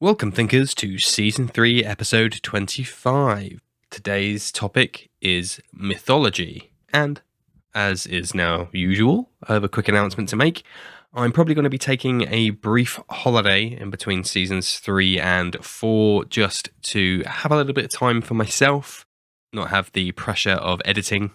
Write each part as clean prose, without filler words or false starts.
Welcome, thinkers, to Season 3, Episode 25. Today's topic is mythology, and as is now usual, I have a quick announcement to make. I'm probably going to be taking a brief holiday in between Seasons 3 and 4 just to have a little bit of time for myself, not have the pressure of editing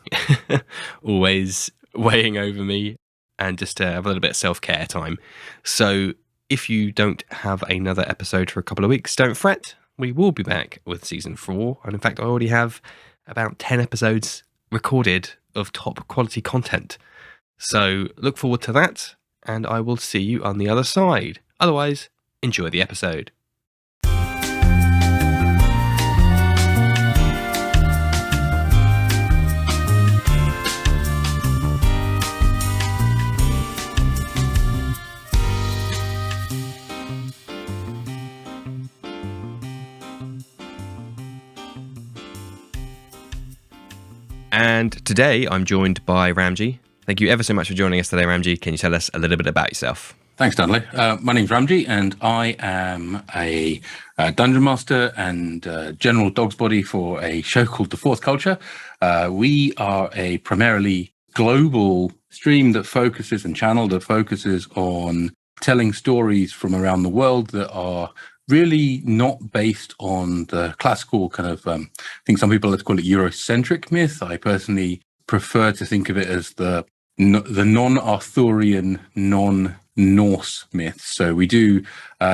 always weighing over me, and just to have a little bit of self-care time. So if you don't have another episode for a couple of weeks, don't fret. We will be back with Season 4. And in fact, I already have about 10 episodes recorded of top quality content. So look forward to that, and I will see you on the other side. Otherwise, enjoy the episode. And today I'm joined by Ramji. Thank you ever so much for joining us today, Ramji. Can you tell us a little bit about yourself? Thanks, Dudley. My name's Ramji, and I am a dungeon master and general dog's body for a show called The Fourth Culture. We are a primarily global stream that focuses and channel that focuses on telling stories from around the world that are really not based on the classical kind of, I think some people like to call it euro-centric myth. I personally prefer to think of it as the non-Arthurian, non-Norse myths. So we do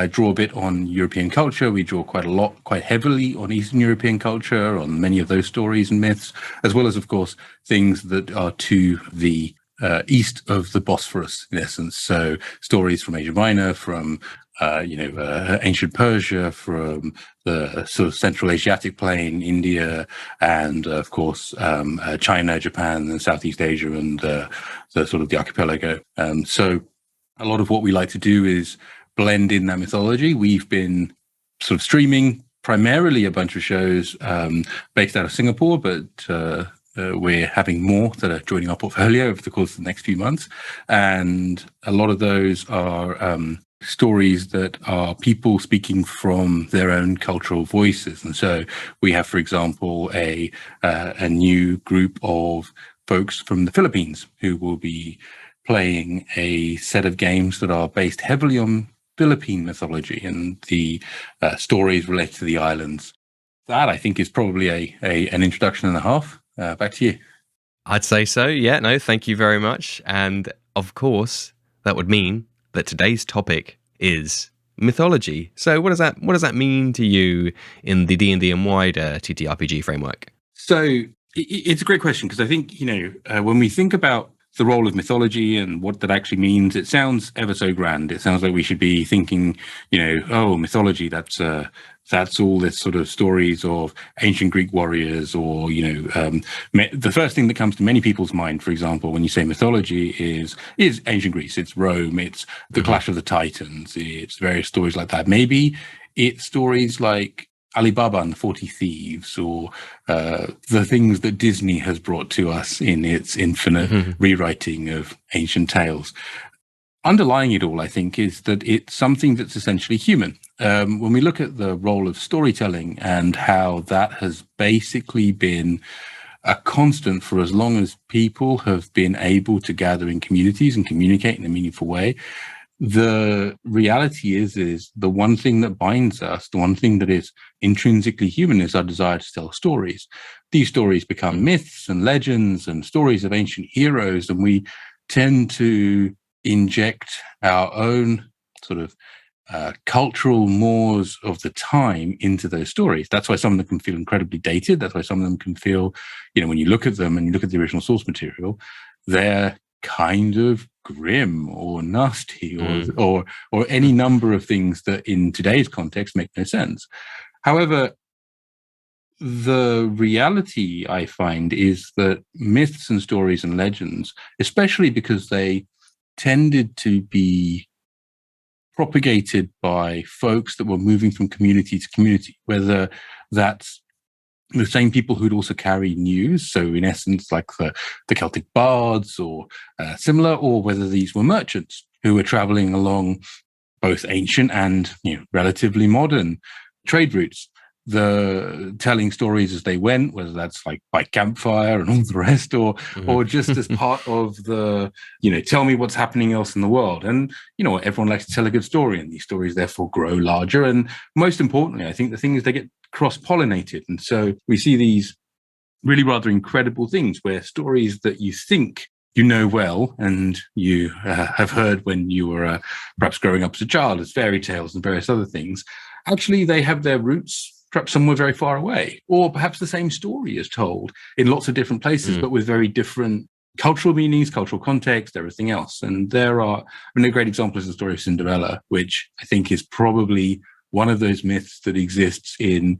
draw a bit on European culture. We draw quite heavily on Eastern European culture, on many of those stories and myths, as well as, of course, things that are to the east of the Bosphorus, in essence. So stories from Asia Minor, from ancient Persia, from the sort of Central Asiatic plain, India, and of course China, Japan, and Southeast Asia, and the sort of the archipelago. So a lot of what we like to do is blend in that mythology. We've been sort of streaming primarily a bunch of shows based out of Singapore, but we're having more that are joining our portfolio over the course of the next few months. And a lot of those are stories that are people speaking from their own cultural voices. And so we have, for example, a new group of folks from the Philippines who will be playing a set of games that are based heavily on Philippine mythology and the stories related to the islands. That, I think, is probably an introduction and a half. Back to you. I'd say so. Yeah, no, thank you very much. And of course, that would mean that today's topic is mythology. So what does that mean to you in the D&D and wider TTRPG framework? So it's a great question, because I think, when we think about the role of mythology and what that actually means, it sounds ever so grand. It sounds like we should be thinking, mythology, that's all this sort of stories of ancient Greek warriors, or, the first thing that comes to many people's mind, for example, when you say mythology is ancient Greece, it's Rome, it's the Clash of the Titans, it's various stories like that. Maybe it's stories like Alibaba and the 40 Thieves, or the things that Disney has brought to us in its infinite rewriting of ancient tales. Underlying it all, I think, is that it's something that's essentially human. When we look at the role of storytelling and how that has basically been a constant for as long as people have been able to gather in communities and communicate in a meaningful way, the reality is the one thing that binds us, the one thing that is intrinsically human, is our desire to tell stories. These stories become myths and legends and stories of ancient heroes, and we tend to inject our own sort of cultural mores of the time into those stories. That's why some of them can feel incredibly dated. That's why some of them can feel, when you look at them and you look at the original source material, they're kind of grim or nasty or any number of things that in today's context make no sense. However, the reality I find is that myths and stories and legends, especially because they tended to be propagated by folks that were moving from community to community, whether that's the same people who'd also carry news, so in essence like the Celtic bards or similar, or whether these were merchants who were traveling along both ancient and relatively modern trade routes. The telling stories as they went, whether that's like by campfire and all the rest, or just as part of the, tell me what's happening else in the world. And, everyone likes to tell a good story, and these stories therefore grow larger. And most importantly, I think the thing is they get cross-pollinated. And so we see these really rather incredible things where stories that you think you know well and you have heard when you were perhaps growing up as a child as fairy tales and various other things, actually they have their roots perhaps somewhere very far away, or perhaps the same story is told in lots of different places, but with very different cultural meanings, cultural context, everything else. And there are, a great example is the story of Cinderella, which I think is probably one of those myths that exists in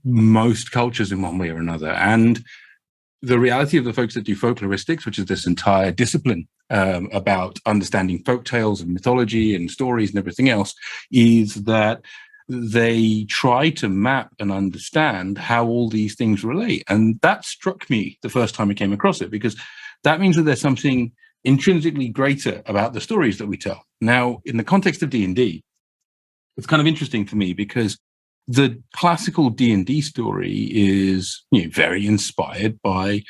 most cultures in one way or another. And the reality of the folks that do folkloristics, which is this entire discipline about understanding folk tales and mythology and stories and everything else, is that they try to map and understand how all these things relate. And that struck me the first time I came across it, because that means that there's something intrinsically greater about the stories that we tell. Now, in the context of D&D, it's kind of interesting for me because the classical D&D story is very inspired by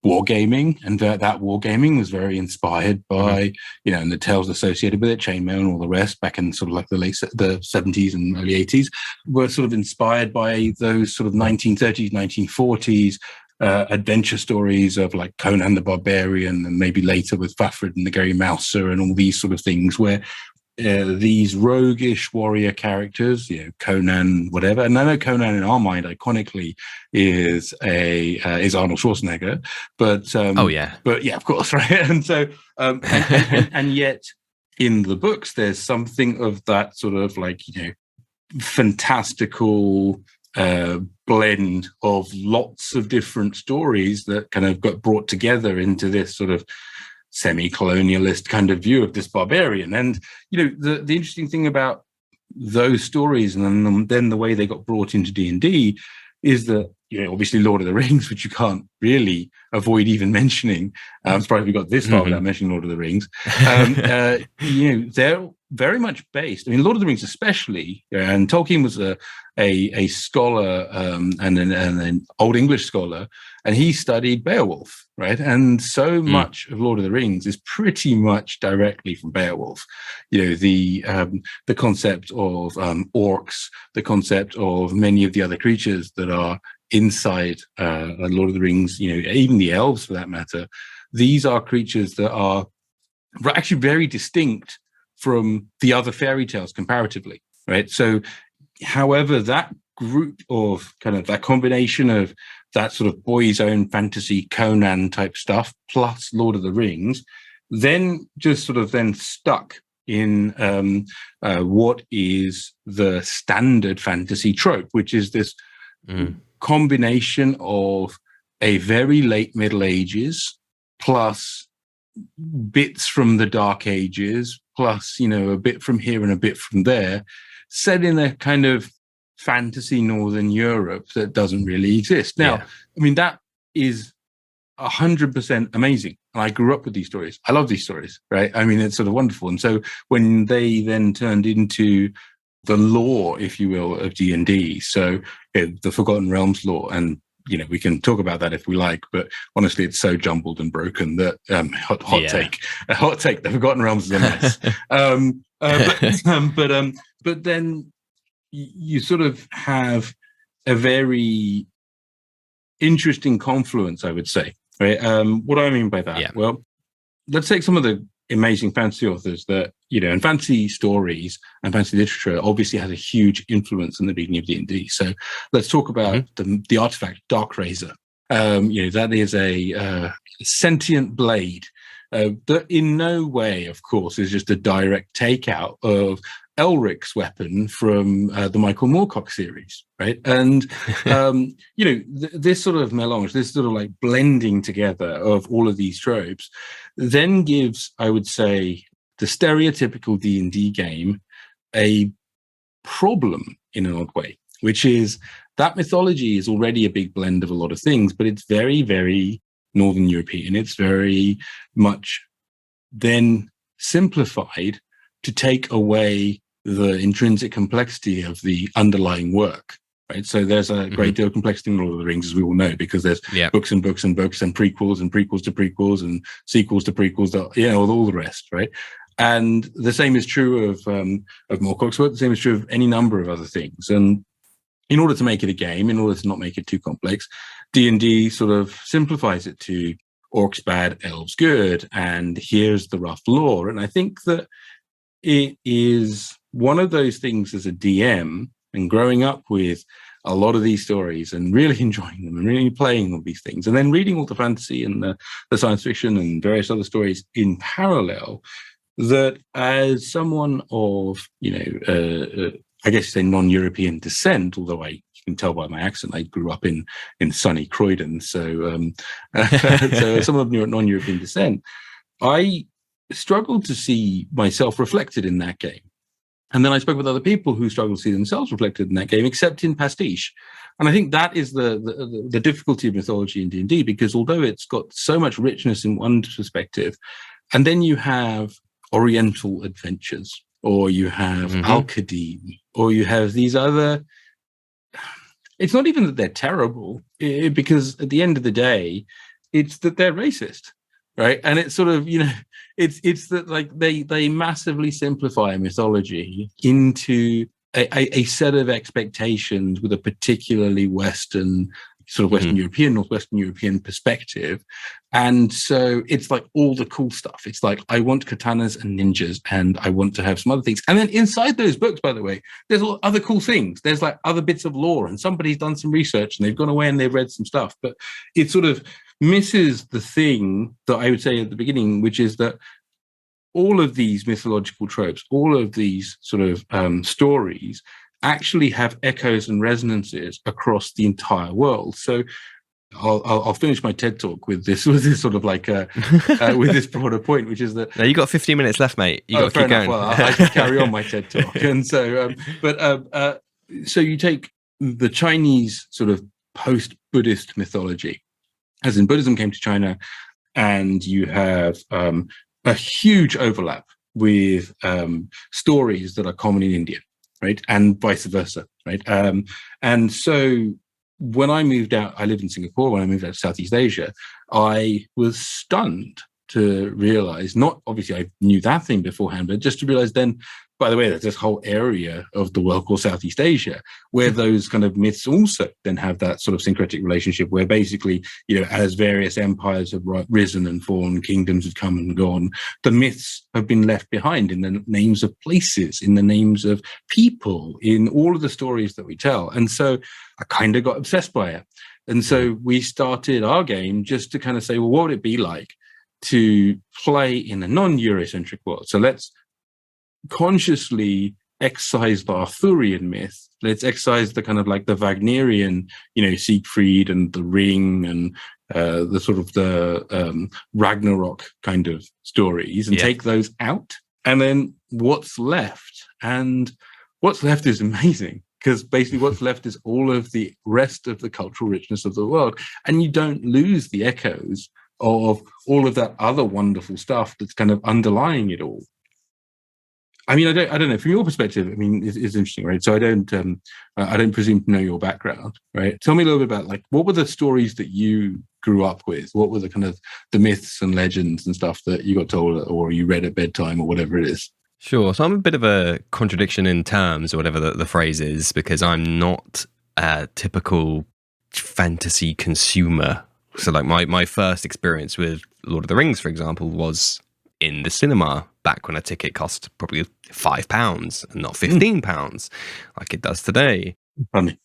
wargaming, and that wargaming was very inspired by and the tales associated with it, chainmail and all the rest, back in sort of like the 70s and early 80s, were sort of inspired by those sort of 1930s, 1940s adventure stories of like Conan the Barbarian, and maybe later with Fafhrd and the Gary Mouser and all these sort of things where these roguish warrior characters, Conan, whatever. And I know Conan in our mind, iconically, is Arnold Schwarzenegger, but but yeah, of course, right. And so, and yet, in the books, there's something of that sort of like fantastical blend of lots of different stories that kind of got brought together into this sort of semi-colonialist kind of view of this barbarian. And the interesting thing about those stories and then the way they got brought into D&D is that obviously Lord of the Rings, which you can't really avoid even mentioning. I'm surprised we got this far without mentioning Lord of the Rings. They're very much based. I mean, Lord of the Rings especially, and Tolkien was a scholar and an Old English scholar, and he studied Beowulf, right? And so much of Lord of the Rings is pretty much directly from Beowulf. The concept of orcs, the concept of many of the other creatures that are inside Lord of the Rings, even the elves for that matter. These are creatures that are actually very distinct from the other fairy tales comparatively, right? So however, that group of kind of that combination of that sort of boys' own fantasy Conan type stuff plus Lord of the Rings, then just sort of then stuck in what is the standard fantasy trope, which is this combination of a very late Middle Ages plus bits from the Dark Ages plus a bit from here and a bit from there, set in a kind of fantasy Northern Europe that doesn't really exist. Now, I mean, that is 100% amazing. And I grew up with these stories. I love these stories, right? I mean, it's sort of wonderful. And so when they then turned into the lore, if you will, of D&D, so the Forgotten Realms lore, and we can talk about that if we like, but honestly, it's so jumbled and broken that hot take, the Forgotten Realms is a mess. But then you sort of have a very interesting confluence, I would say. Right? What do I mean by that? Well, let's take some of the amazing fantasy authors that, and fantasy stories and fantasy literature obviously has a huge influence in the beginning of D&D. So let's talk about the artifact Darkrazor. That is a sentient blade that in no way, of course, is just a direct takeout of Elric's weapon from the Michael Moorcock series, right? And, this sort of melange, this sort of like blending together of all of these tropes then gives, I would say, the stereotypical D&D game a problem in an odd way, which is that mythology is already a big blend of a lot of things, but it's very, very Northern European. It's very much then simplified to take away the intrinsic complexity of the underlying work. Right, so there's a great deal of complexity in Lord of the Rings, as we all know, because there's books and books and books and prequels to prequels and sequels to prequels, all the rest, right? And the same is true of Moorcock's work. The same is true of any number of other things. And in order to make it a game, in order to not make it too complex, D&D sort of simplifies it to orcs bad, elves good, and here's the rough lore. And I think that it is one of those things as a DM, and growing up with a lot of these stories and really enjoying them and really playing all these things, and then reading all the fantasy and the science fiction and various other stories in parallel, that as someone of, I guess you say non-European descent, although you can tell by my accent, I grew up in sunny Croydon. So, so someone of non-European descent, I struggled to see myself reflected in that game. And then I spoke with other people who struggle to see themselves reflected in that game, except in pastiche. And I think that is the difficulty of mythology in D&D, because although it's got so much richness in one perspective, and then you have Oriental adventures, or you have Al-Qadim, or you have these other... It's not even that they're terrible, because at the end of the day, it's that they're racist. Right. And it's sort of, it's that like they massively simplify mythology into a set of expectations with a particularly Western, sort of Western European, Northwestern European perspective. And so it's like all the cool stuff. It's like, I want katanas and ninjas, and I want to have some other things. And then inside those books, by the way, there's all other cool things. There's like other bits of lore, and somebody's done some research and they've gone away and they've read some stuff. But it sort of misses the thing that I would say at the beginning, which is that all of these mythological tropes, all of these sort of stories actually have echoes and resonances across the entire world. So I'll finish my TED talk with this sort of like with this broader point, which is that... No, you got 15 minutes left, mate. You got to keep going. Well, I can carry on my TED talk. And so, so you take the Chinese sort of post-Buddhist mythology, as in Buddhism came to China, and you have a huge overlap with stories that are common in India, right? And vice versa, right? And so when I moved out, I lived in Singapore. When I moved out to Southeast Asia, I was stunned to realize, not obviously I knew that thing beforehand, but just to realize then, by the way, there's this whole area of the world called Southeast Asia, where those kind of myths also then have that sort of syncretic relationship, where basically, as various empires have risen and fallen, kingdoms have come and gone, the myths have been left behind in the names of places, in the names of people, in all of the stories that we tell. And so I kind of got obsessed by it. And so we started our game just to kind of say, well, what would it be like to play in a non-Eurocentric world? So let's consciously excise the Arthurian myth. Let's excise the kind of like the Wagnerian, Siegfried and the Ring and the sort of the Ragnarok kind of stories, and take those out. And then what's left? And what's left is amazing, because basically what's left is all of the rest of the cultural richness of the world. And you don't lose the echoes of all of that other wonderful stuff that's kind of underlying it all. I mean, I don't know. From your perspective, I mean, it's interesting, right? So I don't presume to know your background, right? Tell me a little bit about, like, what were the stories that you grew up with? What were the kind of the myths and legends and stuff that you got told or you read at bedtime or whatever it is? Sure. So I'm a bit of a contradiction in terms, or whatever the phrase is, because I'm not a typical fantasy consumer. So like my first experience with Lord of the Rings, for example, was in the cinema back when a ticket cost probably £5 and not £15 like it does today. Funny.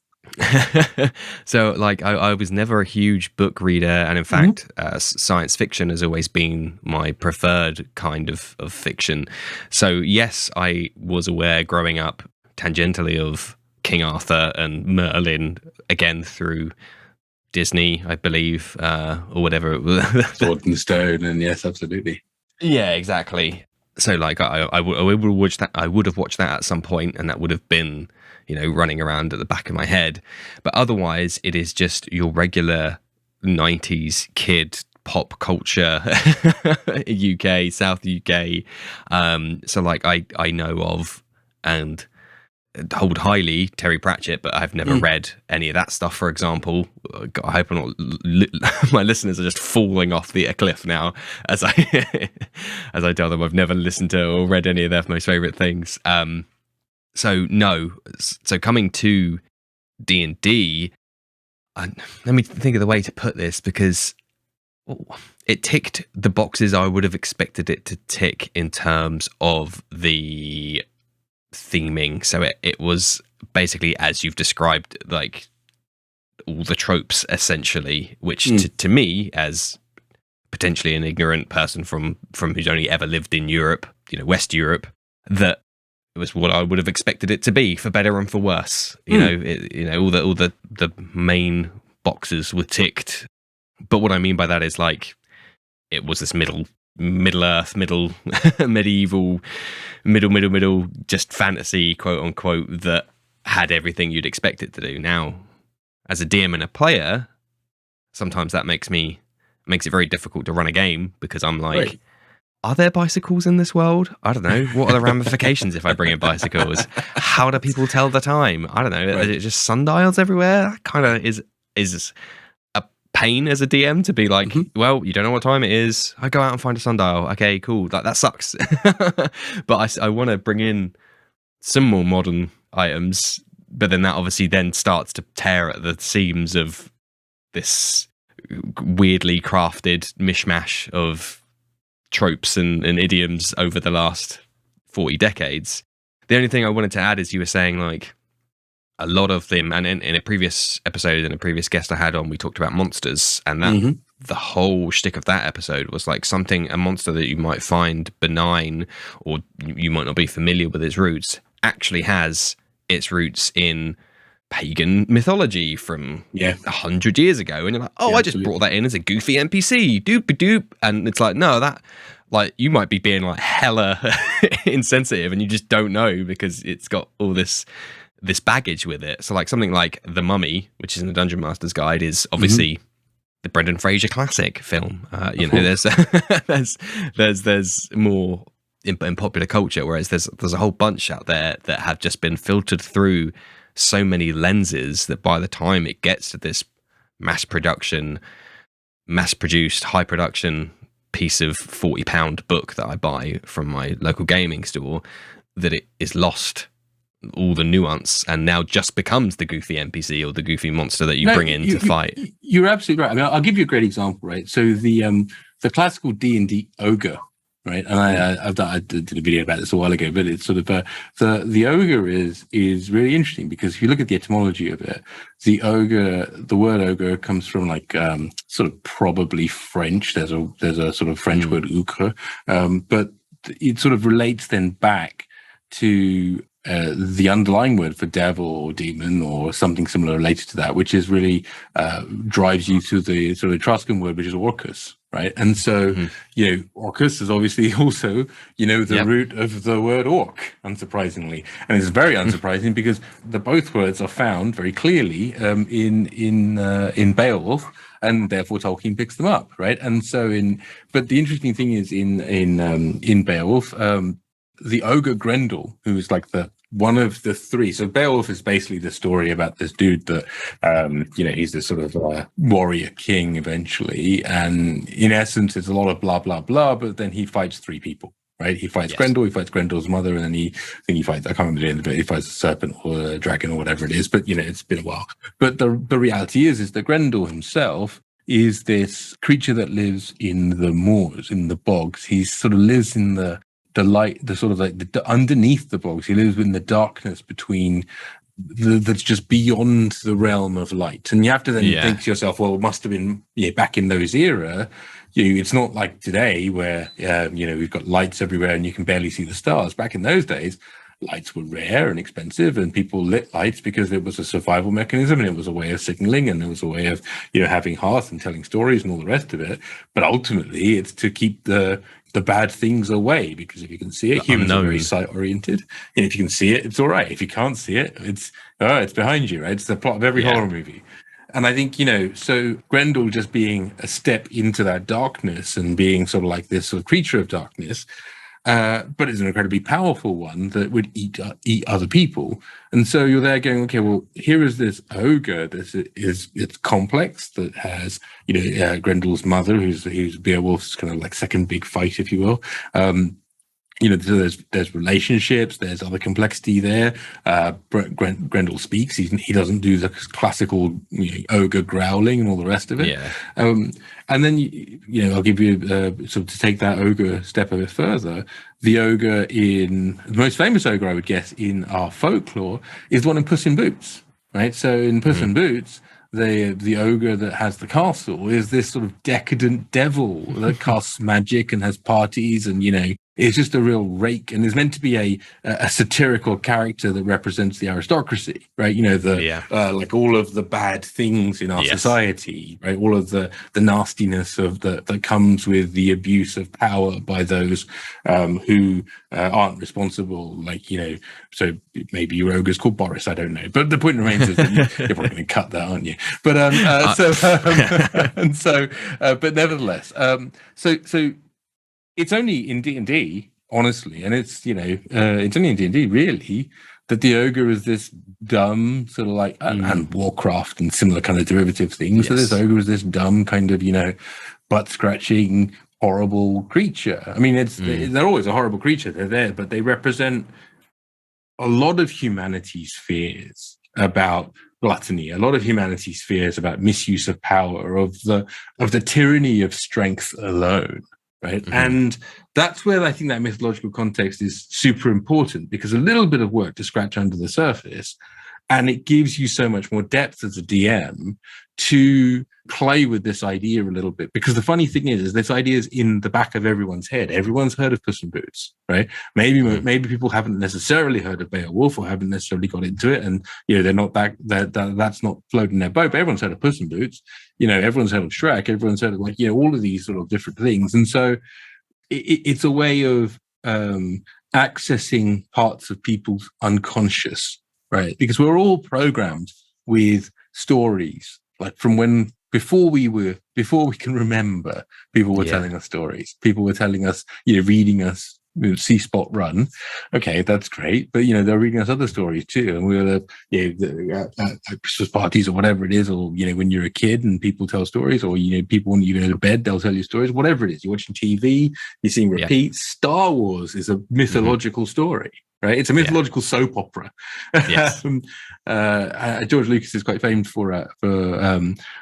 So like I was never a huge book reader, and in fact science fiction has always been my preferred kind of fiction. So yes, I was aware growing up tangentially of King Arthur and Merlin, again through Disney, I believe, or whatever it was. Sword and Stone, and yes, absolutely. Yeah, exactly. So like I would have watched that at some point, and that would have been, running around at the back of my head. But otherwise, it is just your regular 90s kid pop culture, UK, South UK. So like I know of and hold highly Terry Pratchett, but I've never read any of that stuff, for example. God, I hope I'm not, my listeners are just falling off the cliff now as I as I tell them I've never listened to or read any of their most favorite things. So no, so coming to D&D, let me think of the way to put this, because it ticked the boxes I would have expected it to tick in terms of the theming. So it was basically, as you've described, like all the tropes essentially, which to me, as potentially an ignorant person from who's only ever lived in Europe, West Europe, that it was what I would have expected it to be, for better and for worse. All the main boxes were ticked. But what I mean by that is, like, it was this Middle Earth, medieval, middle, just fantasy, quote unquote, that had everything you'd expect it to do. Now, as a DM and a player, sometimes that makes it very difficult to run a game, because I'm like, right. Are there bicycles in this world? I don't know. What are the ramifications if I bring in bicycles? How do people tell the time? I don't know. Right. Is it just sundials everywhere? That kind of is a pain as a DM to be like, well, you don't know what time it is. I go out and find a sundial. Okay, cool. That sucks. But I want to bring in some more modern items, but then that obviously then starts to tear at the seams of this weirdly crafted mishmash of tropes and idioms over the last 40 decades. The only thing I wanted to add is, you were saying, like, a lot of them, and in a previous episode, and a previous guest I had on, we talked about monsters, and that the whole shtick of that episode was like a monster that you might find benign, or you might not be familiar with its roots, actually has its roots in pagan mythology from 100 years ago, and you're like, I just brought that in as a goofy NPC, doop, and it's like, no, that, like, you might be being like hella insensitive, and you just don't know, because it's got all this baggage with it. So like something like The Mummy, which is in the Dungeon Master's Guide, is obviously the Brendan Fraser classic film. There's more in popular culture, whereas there's a whole bunch out there that have just been filtered through so many lenses that by the time it gets to this mass-produced, high production piece of £40 book that I buy from my local gaming store, that it is lost all the nuance and now just becomes the goofy NPC or the goofy monster that you bring in to fight. You're absolutely right. I mean, I'll give you a great example, right? So the classical D&D ogre, right? And I did a video about this a while ago, but it's sort of the ogre is really interesting, because if you look at the etymology of it, the word ogre comes from like sort of probably French. There's a sort of French word outre, but it sort of relates then back to the underlying word for devil or demon or something similar related to that, which is really drives you to the sort of Etruscan word, which is orcus, right? And so, orcus is obviously also, the root of the word orc, unsurprisingly. And it's very unsurprising because both words are found very clearly in Beowulf, and therefore Tolkien picks them up, right? And so but the interesting thing is in Beowulf, the ogre Grendel, who's like one of the three. So Beowulf is basically the story about this dude that, he's this sort of warrior king eventually. And in essence, it's a lot of blah, blah, blah, but then he fights three people, right? He fights Grendel, he fights Grendel's mother, and then he fights, I can't remember the name of it, he fights a serpent or a dragon or whatever it is, but, it's been a while. But the reality is that Grendel himself is this creature that lives in the moors, in the bogs. He sort of lives in the light, the sort of like underneath the bogs. He lives in the darkness between that's just beyond the realm of light. And you have to then think to yourself, well, it must have been back in those era. It's not like today where we've got lights everywhere and you can barely see the stars. Back in those days, lights were rare and expensive, and people lit lights because it was a survival mechanism, and it was a way of signaling, and it was a way of having hearth and telling stories and all the rest of it. But ultimately, it's to keep the bad things away, because if you can see it, humans are very sight oriented, and if you can see it, it's all right. If you can't see it, it's behind you, right? It's the plot of every horror movie. And I think, so Grendel just being a step into that darkness and being sort of like this sort of creature of darkness, but it's an incredibly powerful one that would eat other people. And so you're there going, okay, well, here is this ogre that it's complex, that has, Grendel's mother, who's Beowulf's kind of like second big fight, if you will. So there's relationships, there's other complexity there. Grendel speaks. He doesn't do the classical ogre growling and all the rest of it. Yeah. And then I'll give you sort of to take that ogre step a bit further. The ogre the most famous ogre, I would guess, in our folklore is the one in Puss in Boots, right? So in Puss in Boots, the ogre that has the castle is this sort of decadent devil that casts magic and has parties and is just a real rake, and is meant to be a satirical character that represents the aristocracy, right? Like all of the bad things in our society, right? All of the nastiness that comes with the abuse of power by those who aren't responsible. So maybe your ogre's called Boris, I don't know. But the point remains is that you're probably going to cut that, aren't you? But but nevertheless, so. It's only in D&D, honestly, and it's it's only in D&D really that the ogre is this dumb sort of like and Warcraft and similar kind of derivative things. Yes. So this ogre is this dumb kind of butt scratching horrible creature. I mean, they're always a horrible creature. They're there, but they represent a lot of humanity's fears about gluttony, a lot of humanity's fears about misuse of power, of the tyranny of strength alone. Right. Mm-hmm. And that's where I think that mythological context is super important, because a little bit of work to scratch under the surface, and it gives you so much more depth as a DM to play with this idea a little bit. Because the funny thing is this idea is in the back of everyone's head. Everyone's heard of Puss in Boots, right? Maybe people haven't necessarily heard of Beowulf or haven't necessarily got into it, and they're not that's not floating their boat. But everyone's heard of Puss in Boots. Everyone's heard of Shrek. Everyone's heard of all of these sort of different things. And so it's a way of accessing parts of people's unconscious, right? Because we're all programmed with stories, like from before we can remember, people were telling us stories. People were telling us, reading us, See Spot Run. Okay, that's great, but they're reading us other stories too, and we're at Christmas parties or whatever it is, or when you're a kid and people tell stories, or people when you go to bed they'll tell you stories. Whatever it is, you're watching TV, you're seeing repeats. Star Wars is a mythological story. Right, it's a mythological soap opera. Yes. George Lucas is quite famous for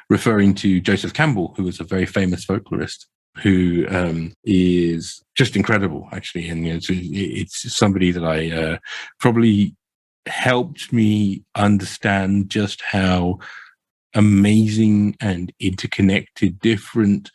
referring to Joseph Campbell, who was a very famous folklorist, who is just incredible, actually. And it's somebody that I probably helped me understand just how amazing and interconnected different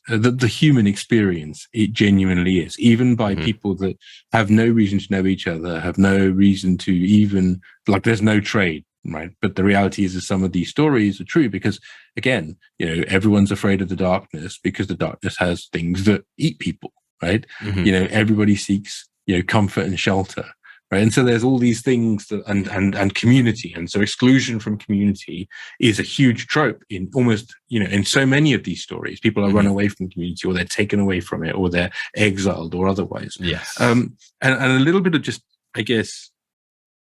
the human experience it genuinely is, even by people that have no reason to know each other, have no reason to even there's no trade, right? But the reality is some of these stories are true because, again, everyone's afraid of the darkness because the darkness has things that eat people, right? Everybody seeks comfort and shelter, right? And so there's all these things that, and community, and so exclusion from community is a huge trope in almost in so many of these stories. People are run away from community, or they're taken away from it, or they're exiled, or otherwise. Yes. And a little bit of just, I guess,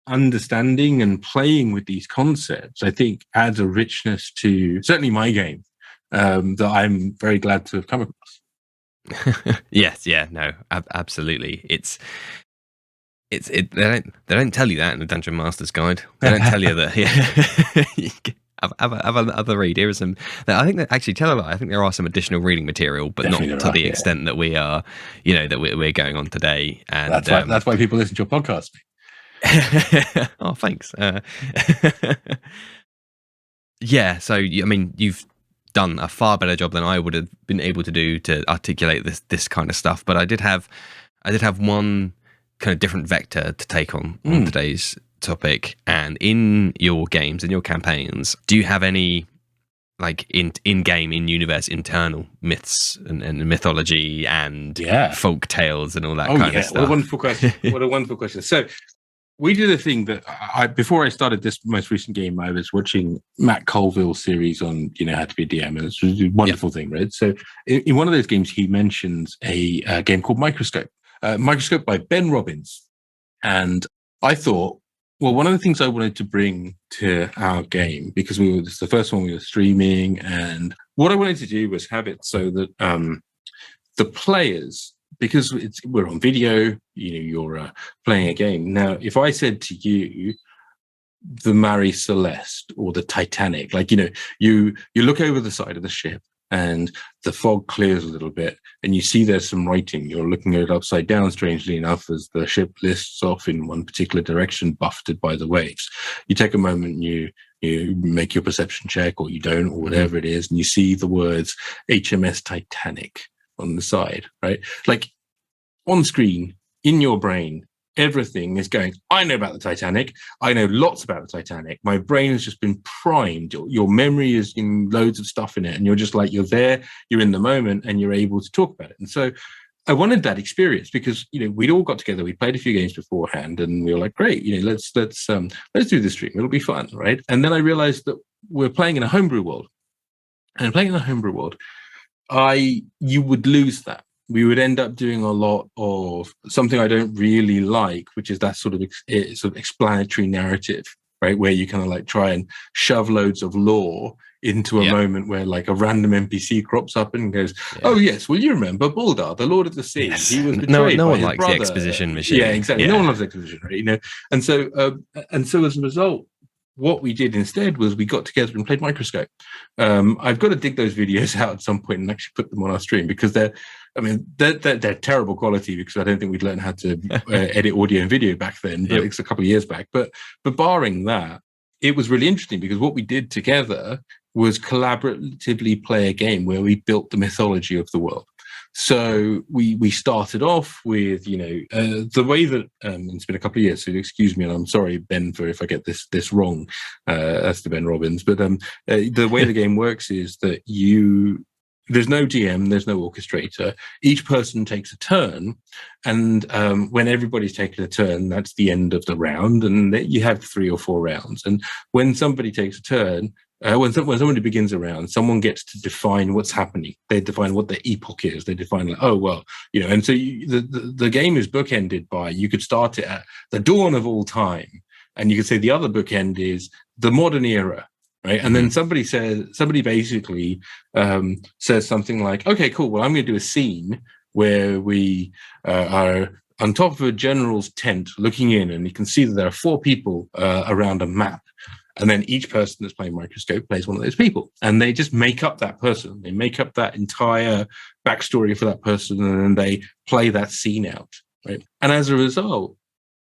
understanding and playing with these concepts, I think, adds a richness to certainly my game that I'm very glad to have come across. Yes. Yeah. No. Absolutely. They don't tell you that in the Dungeon Master's Guide. They don't tell you that. Have another read. Here are some. I think that actually tell a lot. I think there are some additional reading material, but definitely not to the extent that we are. that we're going on today. And that's why people listen to your podcast. Oh, thanks. Yeah. So I mean, you've done a far better job than I would have been able to do to articulate this kind of stuff. But I did have one kind of different vector to take on today's topic. And in your games, in your campaigns, do you have any in-game, in-universe internal myths and mythology and folk tales and all that kind of stuff? What a wonderful question. So we did a thing that before I started this most recent game, I was watching Matt Colville's series on, how to be a DM, and it's a wonderful thing, right? So in one of those games, he mentions a game called Microscope, Microscope by Ben Robbins. And I thought, well, one of the things I wanted to bring to our game, because this is the first one we were streaming, and what I wanted to do was have it so that the players, because we're on video, you're playing a game. Now, if I said to you, the Marie Celeste or the Titanic, like, you look over the side of the ship and the fog clears a little bit and you see there's some writing. You're looking at it upside down, strangely enough, as the ship lists off in one particular direction, buffeted by the waves. You take a moment and you make your perception check, or you don't, or whatever it is, and you see the words HMS Titanic on the side, right? Like, on screen, in your brain, everything is going, I know about the Titanic. I know lots about the Titanic. My brain has just been primed. Your memory is in loads of stuff in it. And you're just like, you're there, you're in the moment, and you're able to talk about it. And so I wanted that experience because, we'd all got together. We played a few games beforehand and we were like, great, let's do this stream. It'll be fun, right? And then I realized that we're playing in a homebrew world. And playing in a homebrew world, you would lose that. We would end up doing a lot of something I don't really like, which is that sort of explanatory narrative, right? Where you kind of like try and shove loads of lore into a moment where like a random NPC crops up and goes, oh yes, well, you remember Baldar, the Lord of the Sea. Yes. He was betrayed no by one his likes brother. the exposition machine. Yeah, exactly. No one loves exposition, right? And so as a result, what we did instead was we got together and played Microscope. I've got to dig those videos out at some point and actually put them on our stream, because they're terrible quality, because I don't think we'd learned how to edit audio and video back then, but it's a couple of years back. But barring that, it was really interesting because what we did together was collaboratively play a game where we built the mythology of the world. So we started off with, the way that it's been a couple of years, so excuse me, and I'm sorry, Ben, for if I get this wrong, as to Ben Robbins, but the way the game works is that there's no DM, there's no orchestrator. Each person takes a turn, and when everybody's taken a turn, that's the end of the round, and you have 3 or 4 rounds. And when somebody takes a turn, when somebody begins a round, someone gets to define what's happening. They define what the epoch is. They define like, oh, well, and so the game is bookended by, you could start it at the dawn of all time, and you could say the other bookend is the modern era, right? And then somebody basically says something like, okay, cool, well, I'm going to do a scene where we are on top of a general's tent looking in, and you can see that there are 4 people around a map. And then each person that's playing Microscope plays one of those people, and they just make up that person. They make up that entire backstory for that person, and then they play that scene out, right? And as a result,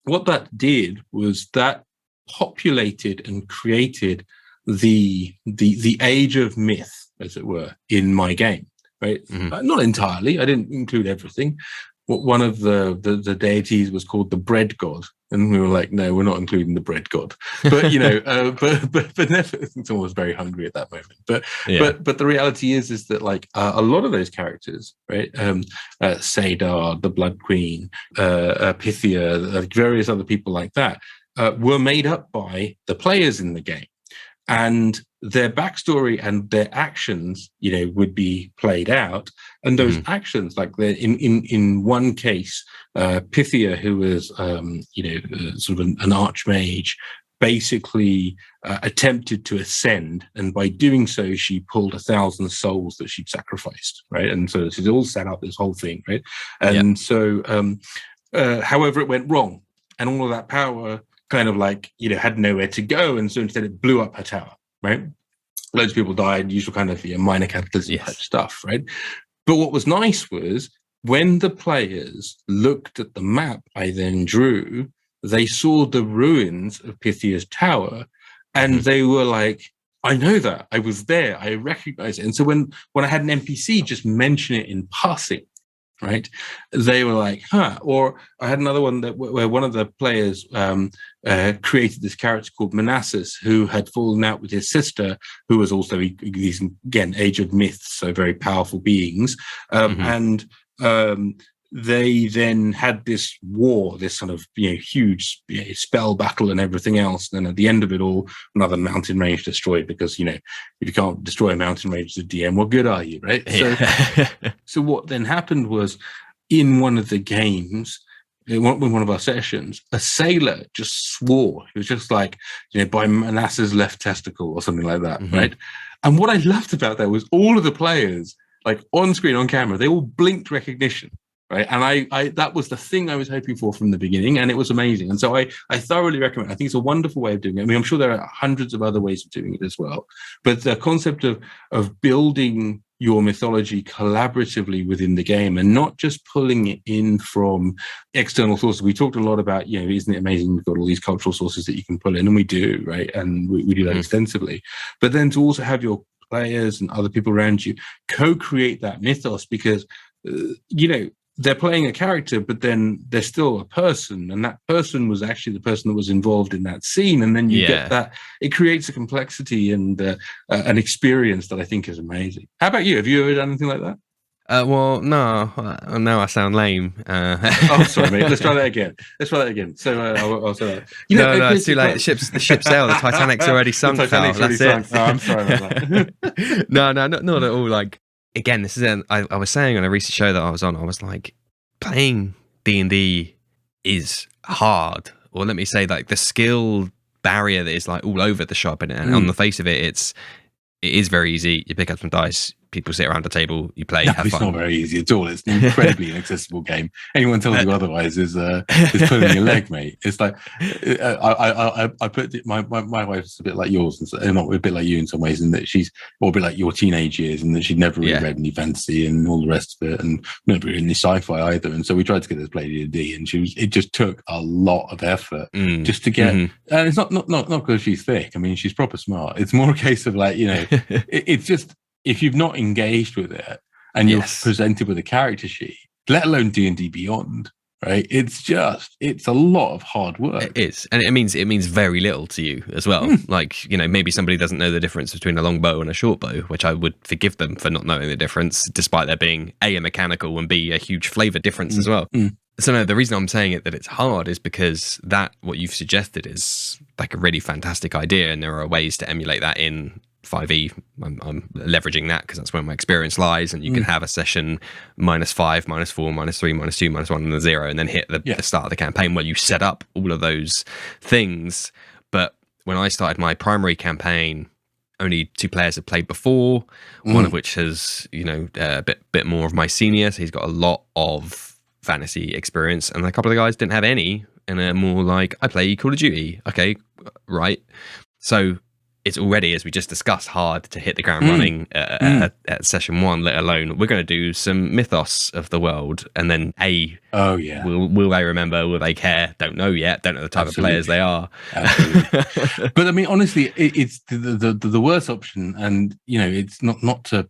what that did was that populated and created the age of myth, as it were, in my game, right? Not entirely. I didn't include everything. One of the deities was called the bread god, and we were like, no, we're not including the bread god. But but never, someone was very hungry at that moment. But the reality is that like a lot of those characters, right? Sadar, the Blood Queen, Pythia, various other people like that, were made up by the players in the game. And their backstory and their actions, would be played out. And those actions, like in one case, Pythia, who was, sort of an archmage, basically attempted to ascend, and by doing so, she pulled 1,000 souls that she'd sacrificed, right? And so she's all set up this whole thing, right? And so, however, it went wrong, and all of that power kind of like, had nowhere to go. And so instead it blew up her tower, right? Loads of people died, usual kind of minor cataclysm type stuff, right? But what was nice was when the players looked at the map I then drew, they saw the ruins of Pythia's tower, and they were like, I know that. I was there. I recognize it. And so when I had an NPC just mention it in passing, right, they were like, huh. Or I had another one where one of the players created this character called Manassas, who had fallen out with his sister, who was also these, again, age of myths, so very powerful beings. And they then had this war, this sort of huge spell battle and everything else. And then at the end of it all, another mountain range destroyed, because if you can't destroy a mountain range as a DM, what good are you, right? Yeah. So what then happened was, in one of the games, in one of our sessions, a sailor just swore. It was just like, by Manasseh's left testicle or something like that, right? And what I loved about that was all of the players, like on screen, on camera, they all blinked recognition. Right. And I that was the thing I was hoping for from the beginning, and it was amazing. And so I thoroughly recommend it. I think it's a wonderful way of doing it. I mean, I'm sure there are hundreds of other ways of doing it as well. But the concept of building your mythology collaboratively within the game, and not just pulling it in from external sources. We talked a lot about, isn't it amazing we've got all these cultural sources that you can pull in, and we do, right? And we do that extensively. But then to also have your players and other people around you co-create that mythos, because they're playing a character, but then they're still a person, and that person was actually the person that was involved in that scene. And then you get that. It creates a complexity and an experience that I think is amazing. How about you? Have you ever done anything like that? Well, no. Now I sound lame. Oh, sorry, mate. Let's try that again. So I'll say that. No, it's too late. The ship sailed. The Titanic's already sunk. That's it. Sunk. Oh, I'm sorry about that. No, not at all. Like, again, this is I was saying on a recent show that I was on, I was like, playing D&D is hard. Or let me say, like, the skill barrier that is like all over the shop, and on the face of it, it is very easy. You pick up some dice, people sit around the table, you play, have fun. It's not very easy at all. It's an incredibly inaccessible game. Anyone tells you otherwise is pulling your leg, mate. It's like I put my wife's a bit like yours, and not a bit like you in some ways, in that she's a bit like your teenage years, and that she'd never really read any fantasy and all the rest of it, and never really any sci-fi either. And so we tried to get her to play D&D, and it just took a lot of effort just to get. And it's not because she's thick. I mean, she's proper smart. It's more a case of like, it's just, if you've not engaged with it and you're presented with a character sheet, let alone D&D Beyond, right? It's a lot of hard work. It is. And it means very little to you as well. Like, maybe somebody doesn't know the difference between a long bow and a short bow, which I would forgive them for not knowing the difference, despite there being a mechanical and B, a huge flavor difference as well. So no, the reason I'm saying that it's hard is because what you've suggested is like a really fantastic idea, and there are ways to emulate that in 5e. I'm leveraging that because that's where my experience lies, and you can have a session -5, -4, -3, -2, -1, and a 0, and then hit the start of the campaign where you set up all of those things. But when I started my primary campaign, only 2 players have played before, one of which has a bit more of my senior, so he's got a lot of fantasy experience, and a couple of the guys didn't have any, and are more like, I play Call of Duty. Okay, right. So it's already, as we just discussed, hard to hit the ground running at session 1, let alone we're going to do some mythos of the world, and then will they remember, will they care? Don't know yet, don't know the type of players they are. But I mean, honestly, it's the worst option, and it's not to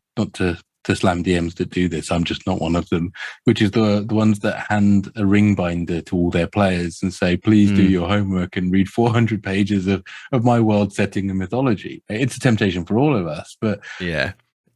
slam DMs that do this. I'm just not one of them, which is the ones that hand a ring binder to all their players and say, please do your homework and read 400 pages of my world setting and mythology. It's a temptation for all of us, but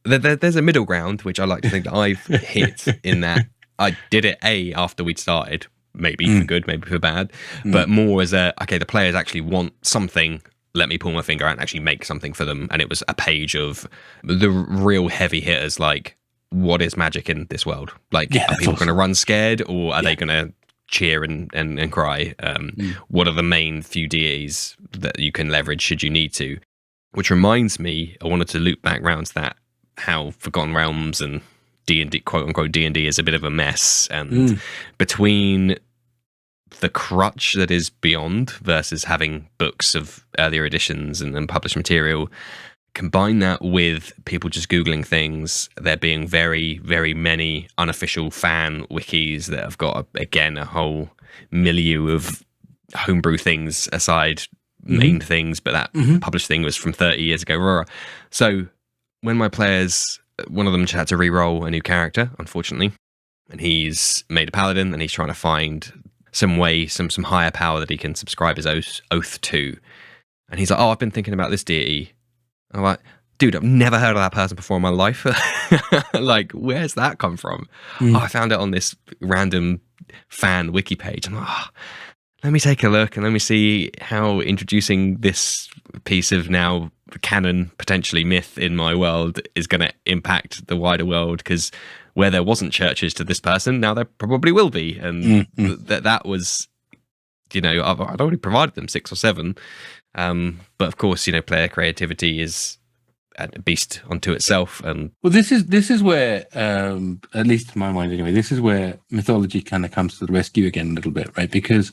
there's a middle ground, which I like to think that I've hit, in that I did it after we'd started, maybe for good, maybe for bad, but more as the players actually want something. Let me pull my finger out and actually make something for them. And it was a page of the real heavy hitters, like, what is magic in this world? Like, are people going to run scared, or are they going to cheer and cry? What are the main few deities that you can leverage should you need to? Which reminds me, I wanted to loop back round to that, how Forgotten Realms and D&D, quote unquote D&D, is a bit of a mess. And between the crutch that is Beyond versus having books of earlier editions and published material, combine that with people just Googling things, there being very, very many unofficial fan wikis that have got, again, a whole milieu of homebrew things aside, main things, but that published thing was from 30 years ago. So when my players, one of them had to re-roll a new character, unfortunately, and he's made a paladin, and he's trying to find some way, some higher power that he can subscribe his oath to. And he's like, I've been thinking about this deity. I'm like, dude, I've never heard of that person before in my life. Like, where's that come from? Oh, I found it on this random fan wiki page. I'm like, let me take a look and let me see how introducing this piece of now canon, potentially myth in my world is going to impact the wider world. Because where there wasn't churches to this person, now there probably will be. And that was, I'd already provided them 6 or 7. But of course, player creativity is a beast unto itself. And well, this is where, at least in my mind anyway, this is where mythology kind of comes to the rescue again a little bit, right? Because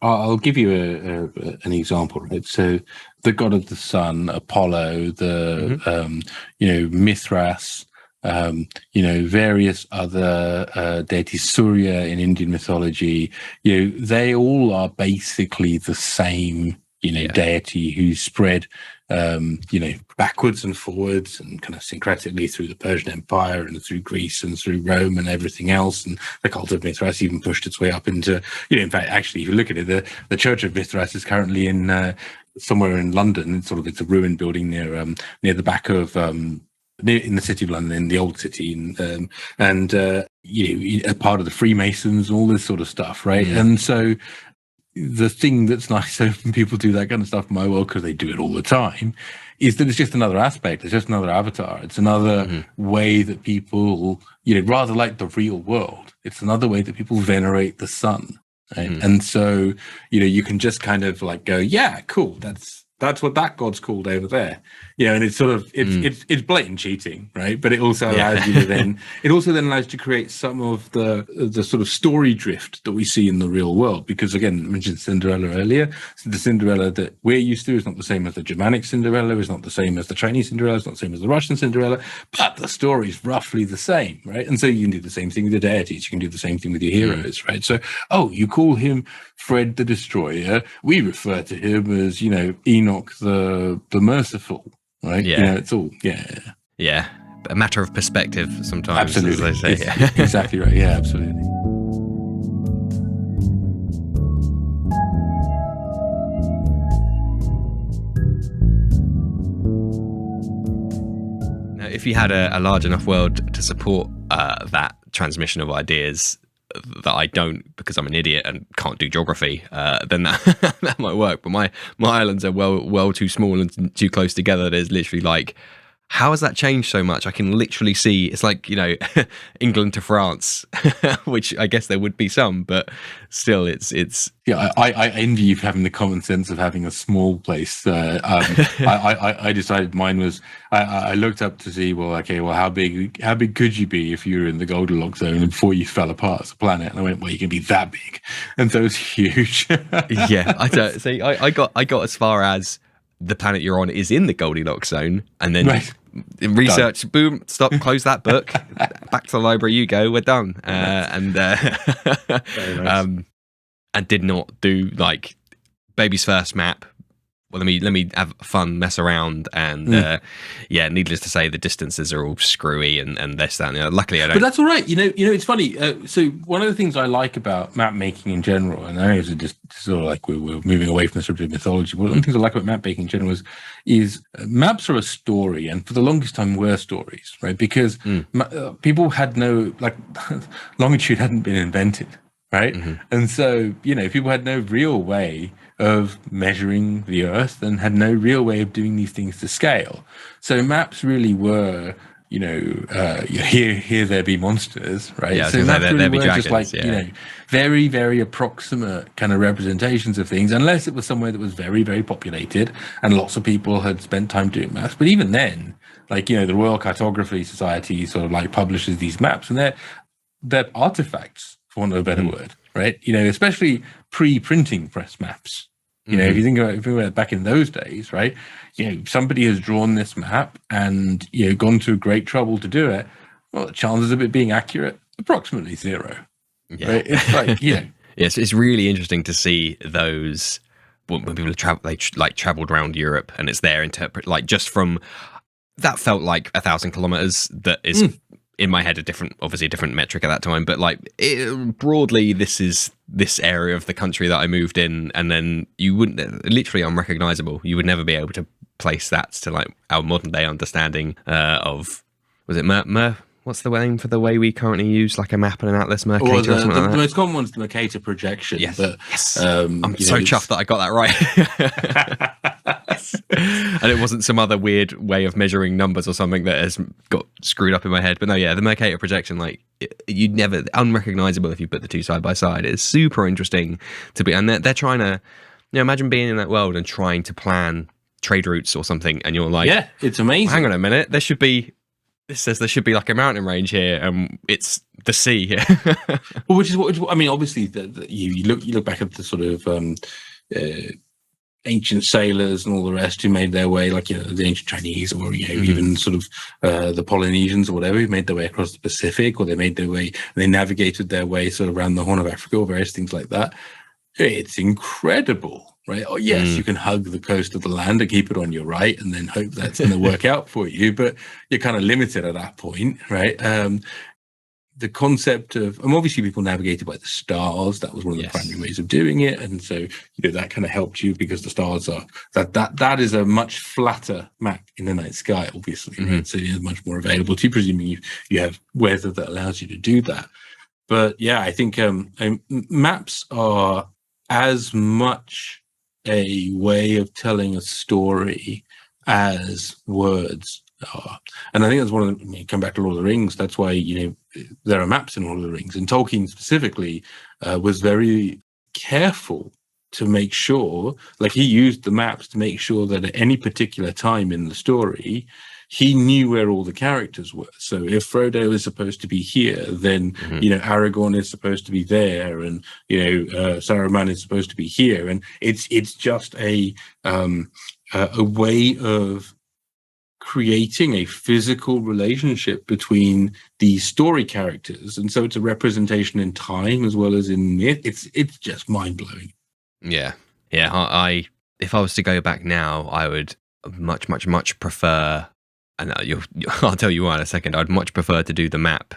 I'll give you an example, right? So the god of the sun, Apollo, the Mithras, various other deities, Surya in Indian mythology, they all are basically the same, deity who spread backwards and forwards and kind of syncretically through the Persian Empire and through Greece and through Rome and everything else. And the cult of Mithras even pushed its way up into, in fact, actually, if you look at it, the Church of Mithras is currently in somewhere in London. It's a ruined building near the back of in the city of London, in the old city, and a part of the Freemasons, all this sort of stuff, right? And so the thing that's nice when people do that kind of stuff in my world, because they do it all the time, is that it's just another aspect. It's just another avatar. It's another way that people, rather like the real world, it's another way that people venerate the sun. Right? And so, you can just kind of like go, yeah, cool. That's what that god's called over there. And it's sort of, it's blatant cheating, right? But it also allows you to then, it also then allows you to create some of the sort of story drift that we see in the real world. Because again, I mentioned Cinderella earlier. So the Cinderella that we're used to is not the same as the Germanic Cinderella, is not the same as the Chinese Cinderella, it's not the same as the Russian Cinderella, but the story is roughly the same, right? And so you can do the same thing with the deities, you can do the same thing with your heroes, right? So, you call him Fred the Destroyer, we refer to him as, Enoch the Merciful, right? Yeah. It's all, yeah, a matter of perspective sometimes. Absolutely. As they say. Exactly right. Yeah, absolutely. Now, if you had a large enough world to support that transmission of ideas that I don't, because I'm an idiot and can't do geography, then that might work. But my islands are well too small and too close together. There's literally like, how has that changed so much? I can literally see, it's like, England to France, which I guess there would be some, but still it's. Yeah, I envy you for having the common sense of having a small place. I decided mine was, I looked up to see, how big could you be if you were in the Goldilocks zone before you fell apart as a planet? And I went, you can be that big. And so it's huge. Yeah, I don't see. I got as far as the planet you're on is in the Goldilocks zone, and then research, boom, stop, close that book, back to the library you go, we're done. And and did not do like baby's first map. Well, let me have fun, mess around, and needless to say, the distances are all screwy and this, that, and luckily I don't. But that's all right. It's funny. So one of the things I like about map making in general, and I know it's just sort of like we're moving away from the subject of mythology. But one of the things I like about map making in general is maps are a story, and for the longest time were stories, right? Because people had no longitude hadn't been invented, right? And so people had no real way of measuring the Earth and had no real way of doing these things to scale. So maps really were, here there be monsters, right? Yeah, so maps really were dragons, just like, very, very approximate kind of representations of things, unless it was somewhere that was very, very populated and lots of people had spent time doing maps. But even then, the Royal Cartography Society sort of like publishes these maps, and they're artifacts, for want of a better word, right? Especially pre-printing press maps. If you think about it back in those days, right? Somebody has drawn this map and gone to great trouble to do it. Well, the chances of it being accurate, approximately 0. Yeah. Right? It's like, Yes, it's really interesting to see those when people traveled around Europe, and it's their just from that felt like 1,000 kilometers. That is in my head obviously a different metric at that time, but broadly, this is this area of the country that I moved in, and then you wouldn't, literally unrecognizable. You would never be able to place that to like our modern day understanding of, was it what's the name for the way we currently use like a map and an atlas, Mercator or something like that? The most common one's the Mercator projection. Yes, but yes. I'm so chuffed that I got that right. Yes. And it wasn't some other weird way of measuring numbers or something that has got screwed up in my head. But no, yeah, the Mercator projection, like you'd never, unrecognizable if you put the two side by side. It's super interesting to be, and they're trying to, imagine being in that world and trying to plan trade routes or something, and you're like, yeah, it's amazing. Hang on a minute, this says there should be like a mountain range here, and it's the sea here. Well, which is what I mean. Obviously, you look back at the sort of ancient sailors and all the rest who made their way, like the ancient Chinese, or even sort of the Polynesians or whatever, who made their way across the Pacific, or they navigated their way sort of around the Horn of Africa, or various things like that. It's incredible. Right. Oh, yes, you can hug the coast of the land and keep it on your right and then hope that's going to work out for you. But you're kind of limited at that point. Right. The concept of, and obviously people navigated by the stars. That was one of the primary ways of doing it. And so, that kind of helped you because the stars are, that is a much flatter map in the night sky, obviously. Right? So it's much more available to you, presuming you have weather that allows you to do that. But yeah, I think maps are as much a way of telling a story as words are. And I think that's one of the, come back to Lord of the Rings, that's why, there are maps in Lord of the Rings. And Tolkien specifically was very careful to make sure, like he used the maps to make sure that at any particular time in the story, he knew where all the characters were. So if Frodo is supposed to be here, then, Aragorn is supposed to be there, and, Saruman is supposed to be here. And it's just a way of creating a physical relationship between these story characters. And so it's a representation in time as well as in myth. It's just mind-blowing. Yeah. I if I was to go back now, I would much prefer, and I'll tell you why in a second, I'd much prefer to do the map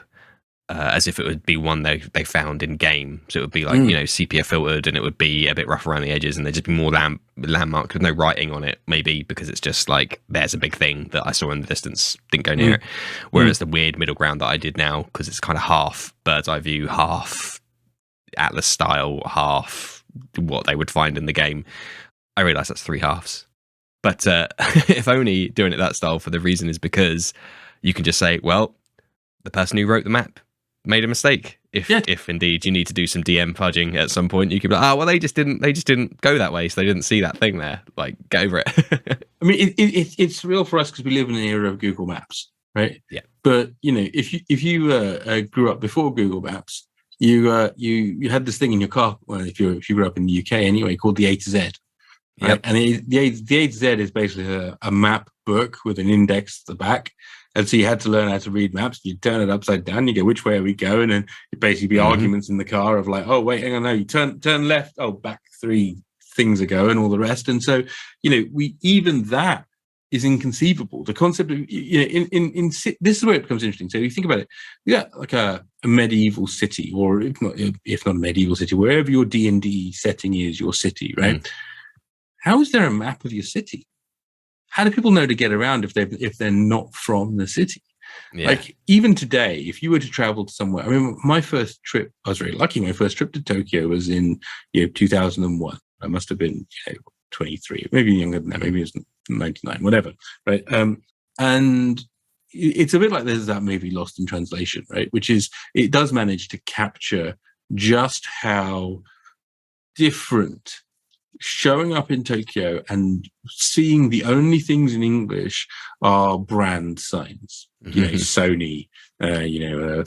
as if it would be one they found in game. So it would be like, sepia filtered, and it would be a bit rough around the edges, and there'd just be more landmarks with no writing on it, maybe because it's just like, there's a big thing that I saw in the distance, didn't go near it. Whereas the weird middle ground that I did now, because it's kind of half bird's eye view, half Atlas style, half what they would find in the game, I realise that's three halves. But if only doing it that style for the reason is because you can just say, well, the person who wrote the map made a mistake. If indeed you need to do some DM fudging at some point, you could be like, well, they just didn't go that way, so they didn't see that thing there. Like, get over it. I mean, it's real for us because we live in an era of Google Maps, right? Yeah. But if you grew up before Google Maps, you had this thing in your car. Well, if you grew up in the UK anyway, called the A to Z. Right? Yep. And the A to Z is basically a map book with an index at the back. And so you had to learn how to read maps. You turn it upside down, you go, which way are we going? And it'd basically be arguments in the car of like, oh, wait, hang on, no, you turn left. Oh, back 3 things ago, and all the rest. And so, even that is inconceivable. The concept of, this is where it becomes interesting. So you think about it, like a medieval city, or if not a medieval city, wherever your D&D setting is, your city, right? How is there a map of your city? How do people know to get around if they're not from the city? Yeah. Like, even today, if you were to travel to somewhere, I remember my first trip, I was very lucky. My first trip to Tokyo was in 2001. I must have been 23, maybe younger than that, maybe it was 99, whatever, right? And it's a bit like there's that movie Lost in Translation, right? Which is, it does manage to capture just how different showing up in Tokyo and seeing the only things in English are brand signs, Sony,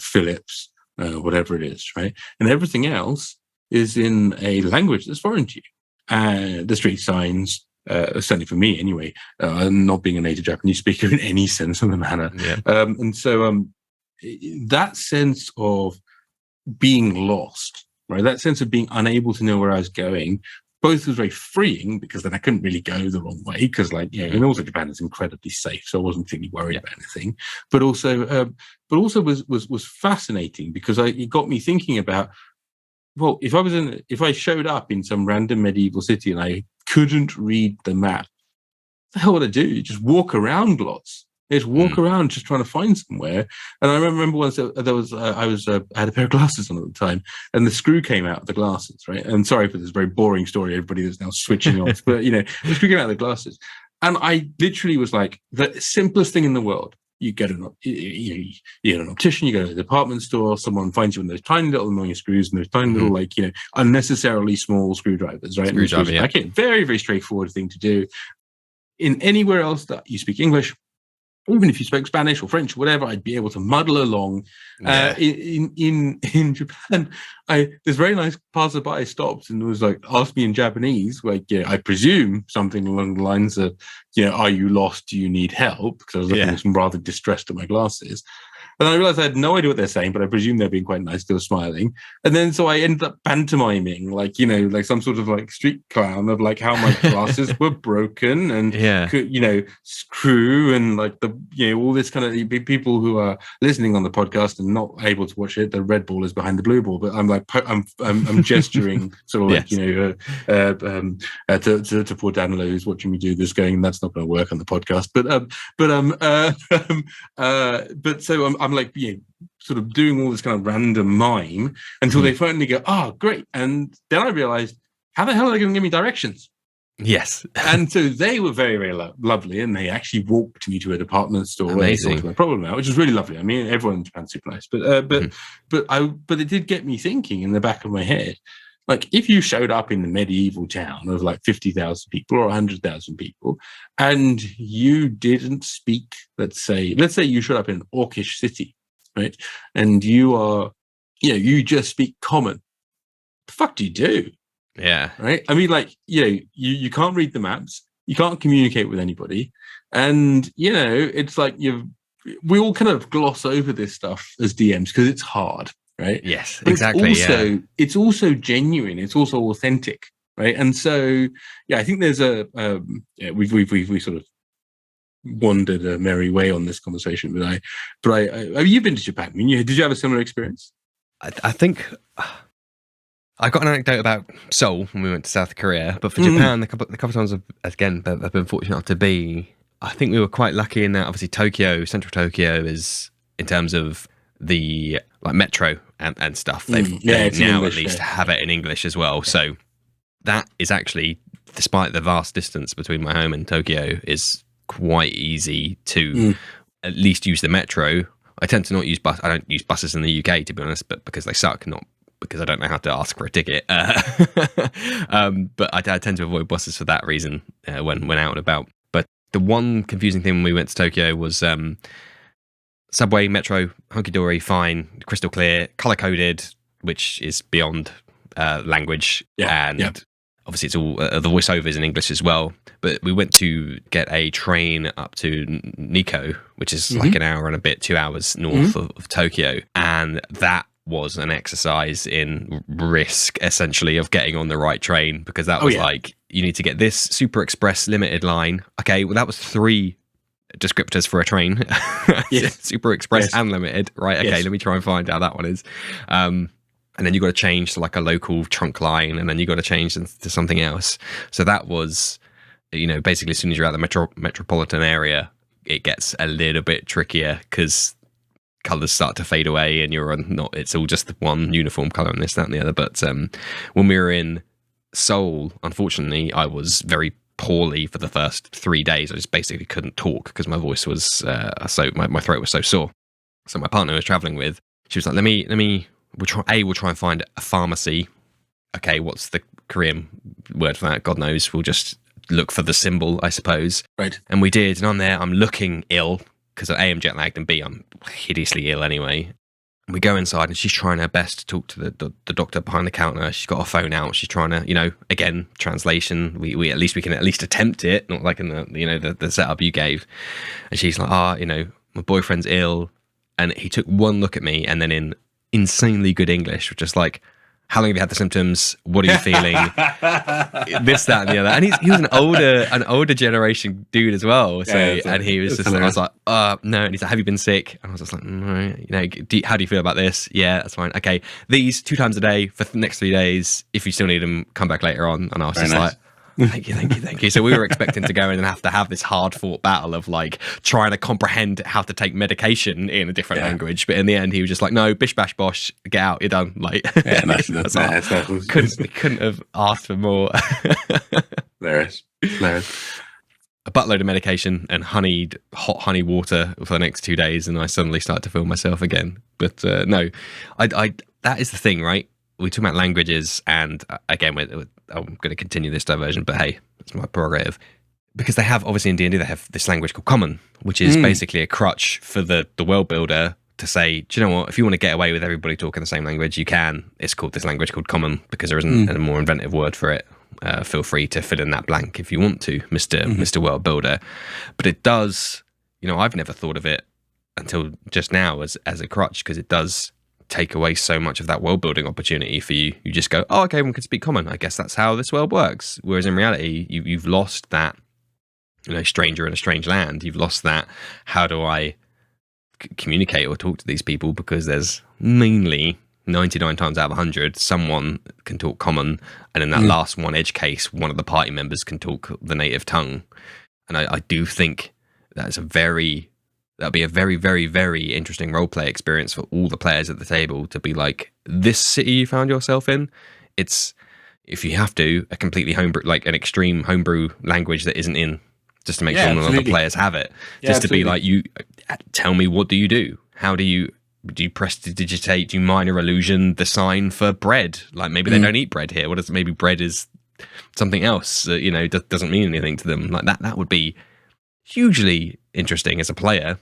Philips, whatever it is, right? And everything else is in a language that's foreign to you. The street signs, certainly for me anyway, not being a native Japanese speaker in any sense of the manner. Yeah. And so that sense of being lost, right? That sense of being unable to know where I was going, both was very freeing because then I couldn't really go the wrong way because, and also Japan is incredibly safe, so I wasn't particularly worried about anything. But also was fascinating because it got me thinking about, well, if I showed up in some random medieval city and I couldn't read the map, the hell would I do? You just walk around lots. You just walk around, just trying to find somewhere. And I remember once there was I had a pair of glasses on at the time, and the screw came out of the glasses, right? And sorry for this very boring story, everybody that's now switching off, but the screw came out of the glasses, and I literally was like, the simplest thing in the world. You get an optician, you go to the department store, someone finds you one of those tiny little annoying screws and those tiny little, unnecessarily small screwdrivers, right? Screwdriver, yeah. Okay, very, very straightforward thing to do. In anywhere else that you speak English, even if you spoke Spanish or French or whatever, I'd be able to muddle along. Yeah. In Japan, this very nice passerby stopped and was like, asked me in Japanese, I presume something along the lines of, are you lost? Do you need help? Because I was looking some rather distressed at my glasses. And I realized I had no idea what they're saying, but I presume they're being quite nice. They were smiling. And then so I ended up pantomiming, like some sort of like street clown of like how my glasses were broken and, screw and like all this kind of people who are listening on the podcast and not able to watch it. The red ball is behind the blue ball, but I'm like, I'm gesturing sort of to poor Danilo who's watching me do this going, that's not going to work on the podcast. But so I'm like, sort of doing all this kind of random mime until they finally go, oh, great. And then I realized, how the hell are they going to give me directions? Yes. And so they were very, very lovely. And they actually walked me to a department store where they sorted my problem out, which was really lovely. I mean, everyone in Japan's super nice. But it did get me thinking in the back of my head, like if you showed up in the medieval town of like 50,000 people or 100,000 people and you didn't speak, let's say you showed up in an orcish city, right? And you are, you just speak common. The fuck do you do? Yeah. Right. I mean, like, you can't read the maps. You can't communicate with anybody. And, it's like we all kind of gloss over this stuff as DMs because it's hard. Right. Yes, but exactly. It's also genuine. It's also authentic. Right. And so, I think there's we sort of wandered a merry way on this conversation, but I you've been to Japan. I mean, did you have a similar experience? I think I got an anecdote about Seoul when we went to South Korea, but for Japan, the couple of times I've been fortunate enough to be, I think we were quite lucky in that obviously central Tokyo is, in terms of the like metro and stuff, they now English, at least have it in English as well. Yeah. So that is actually, despite the vast distance between my home and Tokyo, is quite easy to at least use the metro. I tend to not use I don't use buses in the UK, to be honest, but because they suck, not because I don't know how to ask for a ticket. But I tend to avoid buses for that reason when out and about. But the one confusing thing when we went to Tokyo was subway, metro, hunky-dory, fine, crystal clear, color-coded, which is beyond language. Yeah, and obviously it's all, the voiceover is in English as well. But we went to get a train up to Nikko, which is like an hour and a bit, 2 hours north of Tokyo. And that was an exercise in risk, essentially, of getting on the right train, because that was like, you need to get this super express limited line. Okay, well, that was 3 descriptors for a train. Super express and limited. Right, okay, let me try and find out that one is. And then you got to change to like a local trunk line, and then you got to change to something else. So that was, basically as soon as you're out the metropolitan area, it gets a little bit trickier because colours start to fade away and it's all just the one uniform colour and this, that and the other. But when we were in Seoul, unfortunately, I was very poorly for the first 3 days. I just basically couldn't talk because my voice was my throat was so sore. So my partner I was travelling with, she was like, we'll try and find a pharmacy. Okay, what's the Korean word for that? God knows. We'll just look for the symbol, I suppose. Right. And we did, and on there, I'm looking ill because A, I'm jet lagged, and B, I'm hideously ill anyway. We go inside, and she's trying her best to talk to the doctor behind the counter. She's got her phone out. She's trying to, again, translation. We can at least attempt it, not like in the setup you gave. And she's like, my boyfriend's ill, and he took one look at me, and then in insanely good English, just like, how long have you had the symptoms? What are you feeling? This, that, and the other. And he was an older generation dude as well. So, and he was just, I was like, no. And he's like, have you been sick? And I was just like, no. How do you feel about this? Yeah, that's fine. Okay, these 2 times a day for the next 3 days. If you still need them, come back later on. And I was like, Thank you. So we were expecting to go in and have to have this hard fought battle of like trying to comprehend how to take medication in a different language, but in the end he was just like, no, bish bash bosh, get out, you're done. Like, couldn't have asked for more. Hilarious. A buttload of medication and hot honey water for the next 2 days, and I suddenly start to feel myself again. But no, I that is the thing, right? We talk about languages, and again, I'm going to continue this diversion, but hey, it's my prerogative. Because they have, obviously in D&D, they have this language called Common, which is basically a crutch for the world builder to say, do you know what, if you want to get away with everybody talking the same language, you can. It's called this language called Common, because there isn't a more inventive word for it. Feel free to fill in that blank if you want to, Mr. World Builder. But it does, I've never thought of it until just now as a crutch, because it does take away so much of that world building opportunity for you. You just go, oh, okay, one can speak Common. I guess that's how this world works. Whereas in reality, you've lost that, stranger in a strange land. You've lost that, how do I communicate or talk to these people? Because there's mainly 99 times out of 100, someone can talk Common, and in that last one edge case, one of the party members can talk the native tongue. And I do think that'd be a very, very, very interesting roleplay experience for all the players at the table to be like, this city you found yourself in, it's, if you have to, a completely homebrew, like an extreme homebrew language that isn't in, just to make sure none of the players have it. Just to be like, you tell me, what do you do? How do you prestidigitate? Do you minor illusion the sign for bread? Like maybe they don't eat bread here. What is, maybe bread is something else, doesn't mean anything to them. Like that would be hugely interesting as a player.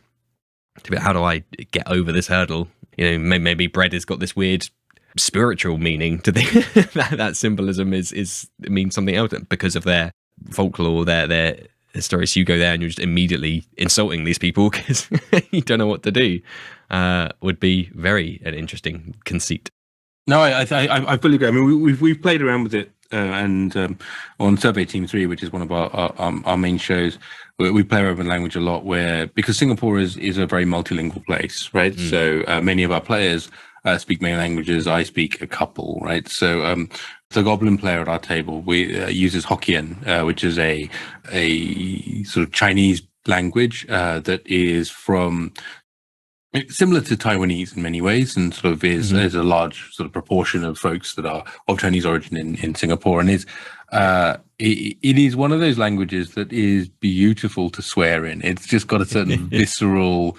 To be, how do I get over this hurdle? Maybe bread has got this weird spiritual meaning to that symbolism is means something else because of their folklore, their stories. So you go there and you're just immediately insulting these people because you don't know what to do. Would be an interesting conceit. No, I fully agree. I mean, we've played around with it, and on Survey Team 3, which is one of our main shows, we play around with language a lot. Because Singapore is a very multilingual place, right? So many of our players speak many languages. I speak a couple, right? So the Goblin player at our table uses Hokkien, which is a sort of Chinese language that is from. Similar to Taiwanese in many ways, and sort of is a large sort of proportion of folks that are of Chinese origin in Singapore, and it is one of those languages that is beautiful to swear in. It's just got a certain visceral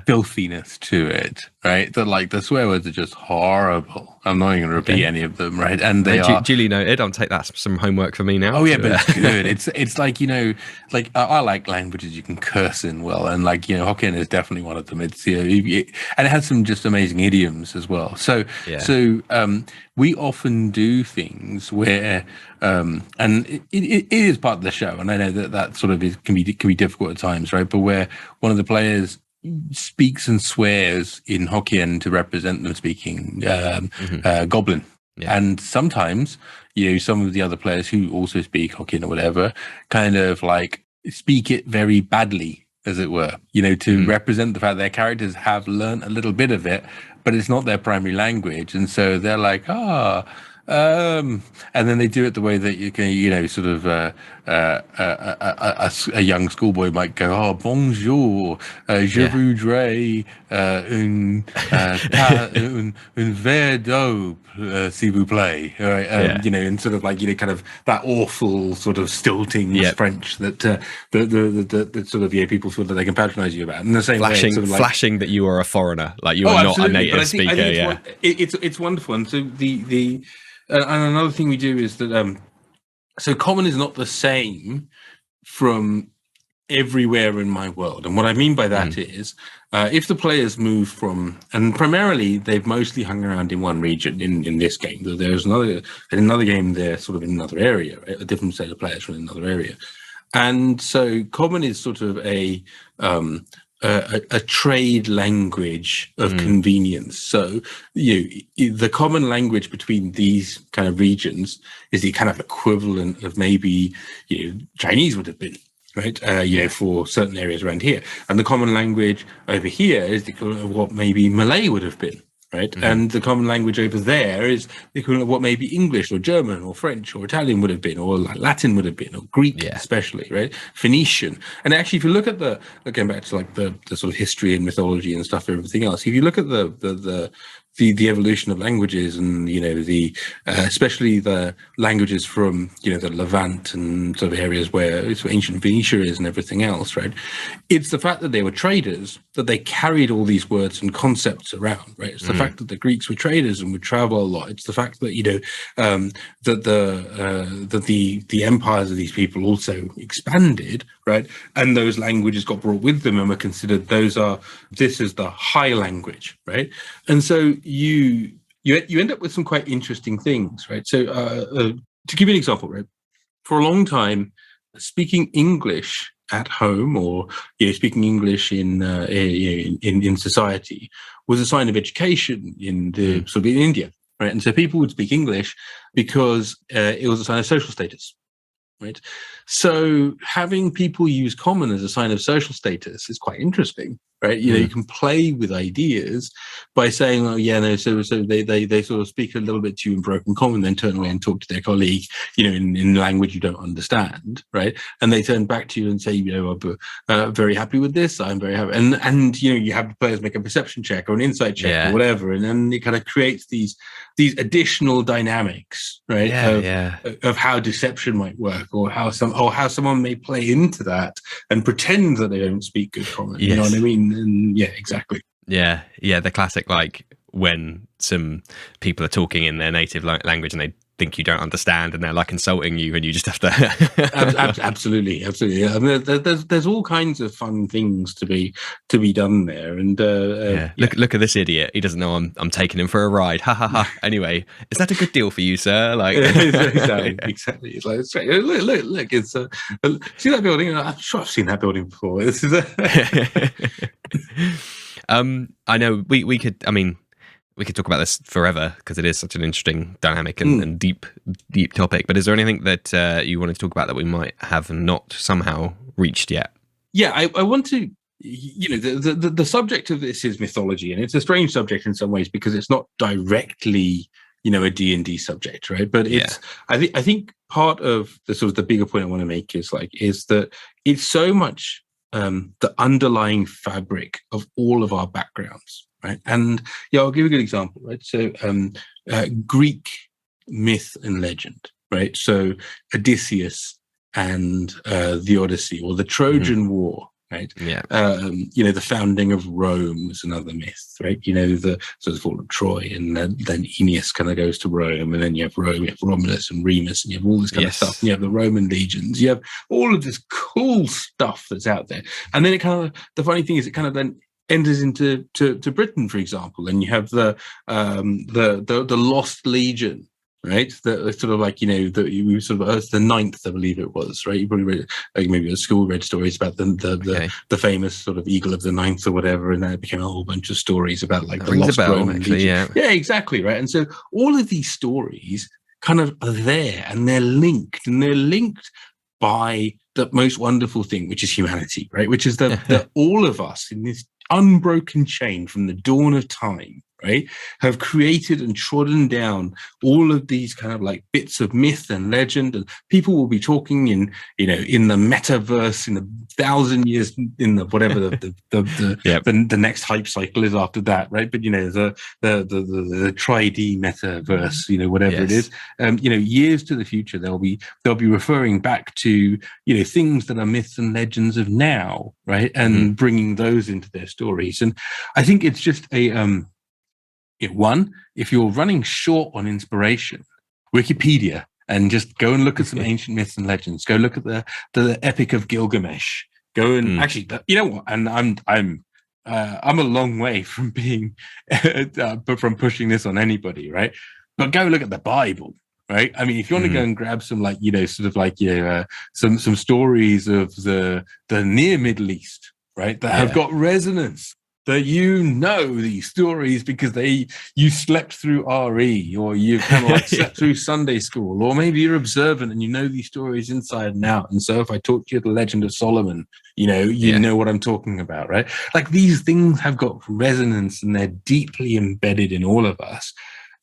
filthiness to it, right? That like the swear words are just horrible. I'm not even going to repeat any of them, right? And they are duly noted. I'll take that some homework for me now. Oh yeah, but it's good. It's like like I like languages you can curse in well, and like Hokkien is definitely one of them. It's and it has some just amazing idioms as well. So we often do things where and it is part of the show, and I know that sort of can be difficult at times, right? But where one of the players speaks and swears in Hokkien to represent them speaking Goblin. Yeah. And sometimes, some of the other players who also speak Hokkien or whatever kind of like speak it very badly, as it were, to represent the fact their characters have learned a little bit of it, but it's not their primary language. And so they're like, and then they do it the way that you can, sort of a young schoolboy might go, oh, bonjour, je voudrais un verre d'eau, s'il vous plaît, right? And sort of like, kind of that awful sort of stilting French that sort of, people feel that they can patronize you about. In the same way, sort of like, flashing that you are a foreigner, like you are not a native speaker. I think it's wonderful. And so and another thing we do is that so Common is not the same from everywhere in my world. And what I mean by that is if the players move from, and primarily they've mostly hung around in one region in this game. There's another game they're sort of in another area, right? A different set of players from another area. And so Common is sort of a trade language of convenience. So the common language between these kind of regions is the kind of equivalent of maybe Chinese would have been, right? For certain areas around here, and the common language over here is the equivalent of what maybe Malay would have been, right? And the common language over there is the equivalent of what maybe English or German or French or Italian would have been, or Latin would have been, or Greek especially, right? Phoenician. And actually, if you look at going back to like the sort of history and mythology and stuff, everything else, if you look at the evolution of languages and, especially the languages from, the Levant and sort of areas where it's ancient Phoenicia is and everything else, right? It's the fact that they were traders, that they carried all these words and concepts around, right? It's the fact that the Greeks were traders and would travel a lot. It's the fact that, that the empires of these people also expanded, right? And those languages got brought with them and were considered, this is the high language, right? And so you end up with some quite interesting things, right? So to give you an example, right? For a long time, speaking English at home or speaking English in society was a sign of education in the sort of in India, right? And so people would speak English because it was a sign of social status. Right. So having people use common as a sign of social status is quite interesting, right? You can play with ideas by saying, oh yeah, no, so they sort of speak a little bit to you in broken common, then turn away and talk to their colleague, in language you don't understand, right? And they turn back to you and say, I'm very happy with this, I'm very happy. And you have the players make a perception check or an insight check or whatever, and then it kind of creates these additional dynamics, right? Of how deception might work, or how someone may play into that and pretend that they don't speak good common. You know what I mean? And exactly. Yeah, the classic, like when some people are talking in their native language and they think you don't understand and they're like insulting you and you just have to absolutely. I mean, there's all kinds of fun things to be done there. And look at this idiot, he doesn't know I'm taking him for a ride, ha ha ha. Anyway, is that a good deal for you, sir? Like exactly. It's like, look, it's see that building? I'm sure I've seen that building before. This is I know we could talk about this forever because it is such an interesting dynamic and deep topic. But is there anything that you wanted to talk about that we might have not somehow reached yet? Yeah, I want to. The subject of this is mythology, and it's a strange subject in some ways because it's not directly, a D&D subject, right? But it's I think part of the sort of the bigger point I want to make is that it's so much the underlying fabric of all of our backgrounds. Right. And I'll give you a good example, right? So Greek myth and legend, right? So Odysseus and the Odyssey, or the Trojan War, right? Yeah. The founding of Rome was another myth, right? The fall of Troy, and then Aeneas kind of goes to Rome, and then you have Rome, you have Romulus and Remus, and you have all this kind of stuff. And you have the Roman legions, you have all of this cool stuff that's out there. And then the funny thing is it kind of then enters into Britain, for example, and you have the Lost Legion, right? The sort of like the ninth, I believe it was, right? You probably read, like maybe at school, read stories about the famous sort of Eagle of the Ninth or whatever, and then it became a whole bunch of stories about like the Lost Roman Legion. Yeah, exactly, right. And so all of these stories kind of are there, and they're linked by the most wonderful thing, which is humanity, right? Which is that all of us in this unbroken chain from the dawn of time, right, have created and trodden down all of these kind of like bits of myth and legend, and people will be talking in the metaverse in 1,000 years, in the whatever the next hype cycle is after that, right? But the 3D metaverse, whatever it is, years to the future, they'll be referring back to things that are myths and legends of now, right, and bringing those into their stories. And I think it's just one, if you're running short on inspiration, Wikipedia, and just go and look at some ancient myths and legends. Go look at the Epic of Gilgamesh. Go and actually, you know what? And I'm a long way from being from pushing this on anybody, right? But go look at the Bible, right? I mean, if you want to go and grab some some stories of the near Middle East, right, that have got resonance, that you know these stories because you slept through RE, or you kind of like slept through Sunday school, or maybe you're observant and you know these stories inside and out. And so if I talk to you the Legend of Solomon, you know what I'm talking about, right? Like, these things have got resonance and they're deeply embedded in all of us.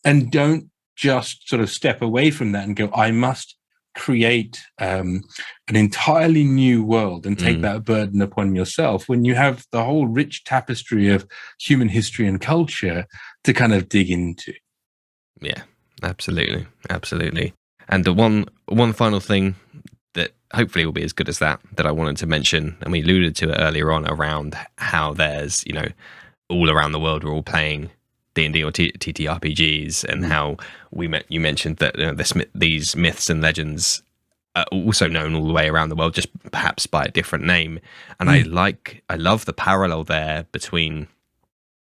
And don't just sort of step away from that and go, I must create an entirely new world and take that burden upon yourself, when you have the whole rich tapestry of human history and culture to kind of dig into. Yeah, absolutely. And the one final thing that hopefully will be as good as that I wanted to mention, and we alluded to it earlier on, around how there's, all around the world we're all playing D&D or TTRPGs, and how you mentioned that these myths and legends are also known all the way around the world, just perhaps by a different name. And I love the parallel there between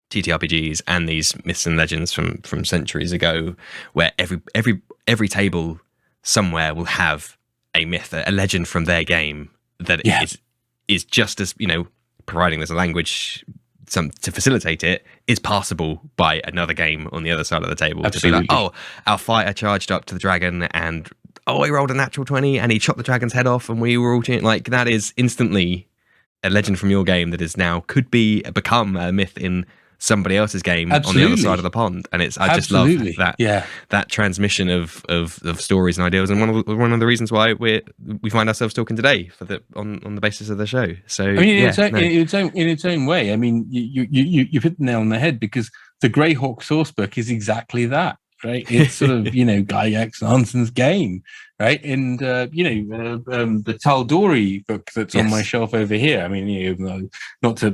TTRPGs and these myths and legends from centuries ago, where every table somewhere will have a myth, a legend from their game that is just as, providing there's a language to facilitate it, is passable by another game on the other side of the table. Absolutely. To be like, our fighter charged up to the dragon and he rolled a natural 20 and he chopped the dragon's head off, and we were all cheering. Like, that is instantly a legend from your game that is now could become a myth in somebody else's game on the other side of the pond. And I just love that transmission of stories and ideas, and one of the reasons why we find ourselves talking today on the basis of the show. So I mean, in its own way, I mean, you hit the nail on the head, because the Greyhawk Sourcebook is exactly that. Right, it's sort of Gygax Anson's game, right? And the Tal'Dorei book that's on my shelf over here. I mean, not to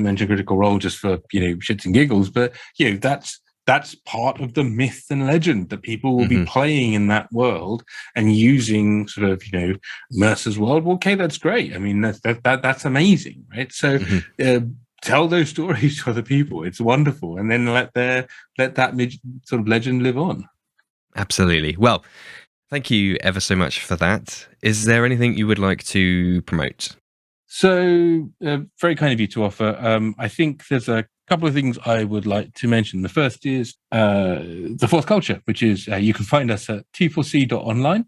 mention Critical Role just for shits and giggles, but that's part of the myth and legend that people will be playing in that world and using sort of Mercer's world. Well, okay, that's great. I mean, that's amazing, right? So. Tell those stories to other people. It's wonderful, and then let that sort of legend live on. Absolutely. Well, thank you ever so much for that. Is there anything you would like to promote? So, very kind of you to offer. I think there's a couple of things I would like to mention. The first is the Fourth Culture, which is you can find us at t4c.online.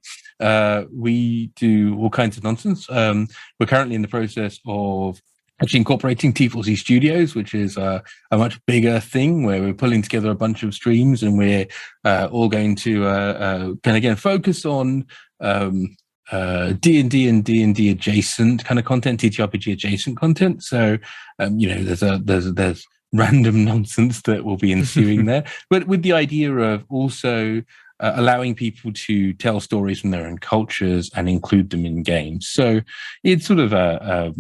We do all kinds of nonsense. We're currently in the process of actually incorporating T4C Studios, which is a much bigger thing, where we're pulling together a bunch of streams, and we're all going to again focus on D&D and D&D adjacent kind of content, TTRPG adjacent content. So there's random nonsense that will be ensuing there, but with the idea of also allowing people to tell stories from their own cultures and include them in games. So it's sort of a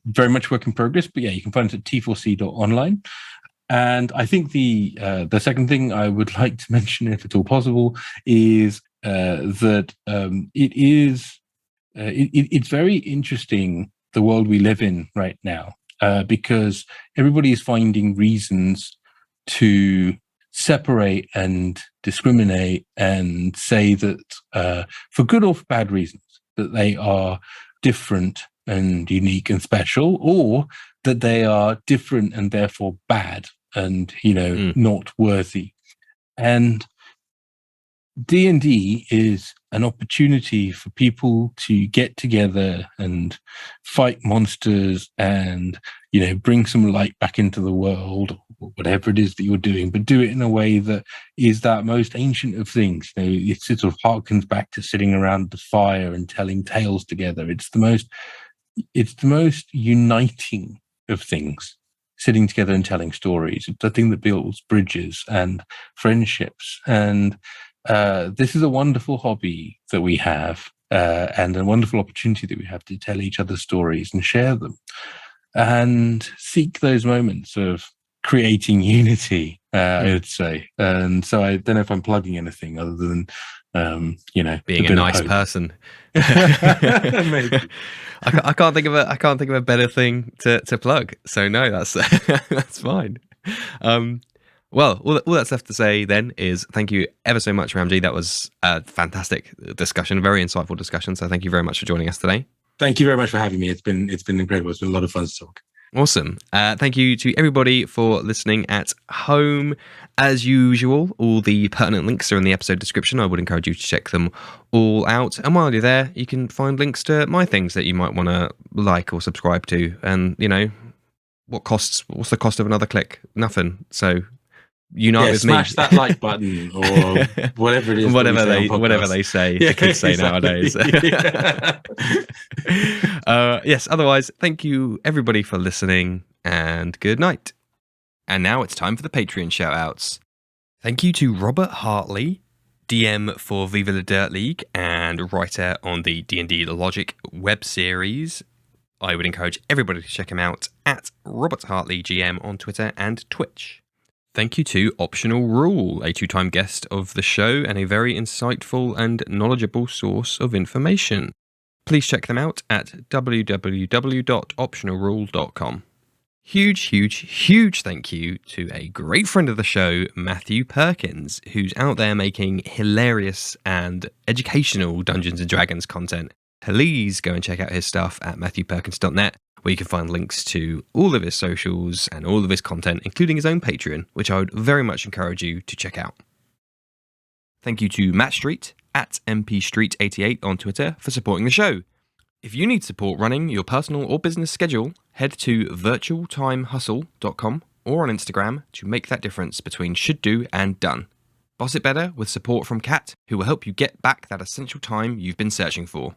very much work in progress, but you can find it at t4c.online. And I think the second thing I would like to mention, if at all possible, is that it's very interesting, the world we live in right now, because everybody is finding reasons to separate and discriminate and say that for good or for bad reasons, that they are different and unique and special, or that they are different and therefore bad and not worthy. And D&D is an opportunity for people to get together and fight monsters and bring some light back into the world, or whatever it is that you're doing, but do it in a way that is that most ancient of things. It sort of harkens back to sitting around the fire and telling tales together. It's the most uniting of things, sitting together and telling stories. It's the thing that builds bridges and friendships. And this is a wonderful hobby that we have, and a wonderful opportunity that we have to tell each other stories and share them and seek those moments of creating unity, I would say. And so I don't know if I'm plugging anything other than being a nice person. Maybe. I can't think of a better thing to plug. So no, that's that's fine. Well, all that's left to say then is thank you ever so much, Ramji. That was a fantastic discussion, a very insightful discussion. So thank you very much for joining us today. Thank you very much for having me. It's been incredible. It's been a lot of fun to talk. Awesome. Thank you to everybody for listening at home. As usual, all the pertinent links are in the episode description. I would encourage you to check them all out. And while you're there, you can find links to my things that you might want to like or subscribe to. And, what's the cost of another click? Nothing. So unite with smash me. That like button or whatever it is. whatever they say. The kids say nowadays. Yes. Otherwise, thank you everybody for listening, and good night. And now it's time for the Patreon shout-outs. Thank you to Robert Hartley, DM for Viva la Dirt League and writer on the D&D Logic web series. I would encourage everybody to check him out at Robert Hartley GM on Twitter and Twitch. Thank you to Optional Rule, a two-time guest of the show and a very insightful and knowledgeable source of information. Please check them out at www.optionalrule.com. Huge thank you to a great friend of the show, Matthew Perkins, who's out there making hilarious and educational Dungeons & Dragons content. Please go and check out his stuff at matthewperkins.net, where you can find links to all of his socials and all of his content, including his own Patreon, which I would very much encourage you to check out. Thank you to Matt Street at mpstreet88 on Twitter for supporting the show. If you need support running your personal or business schedule, head to virtualtimehustle.com or on Instagram to make that difference between should do and done. Boss it better with support from Kat, who will help you get back that essential time you've been searching for.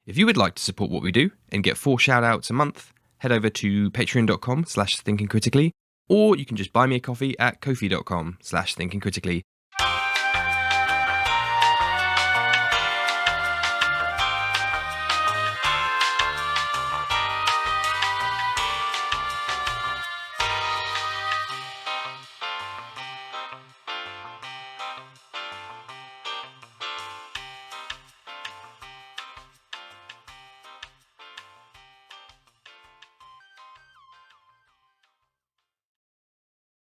If you would like to support what we do and get 4 shout-outs a month, head over to patreon.com/thinkingcritically, or you can just buy me a coffee at ko-fi.com/thinkingcritically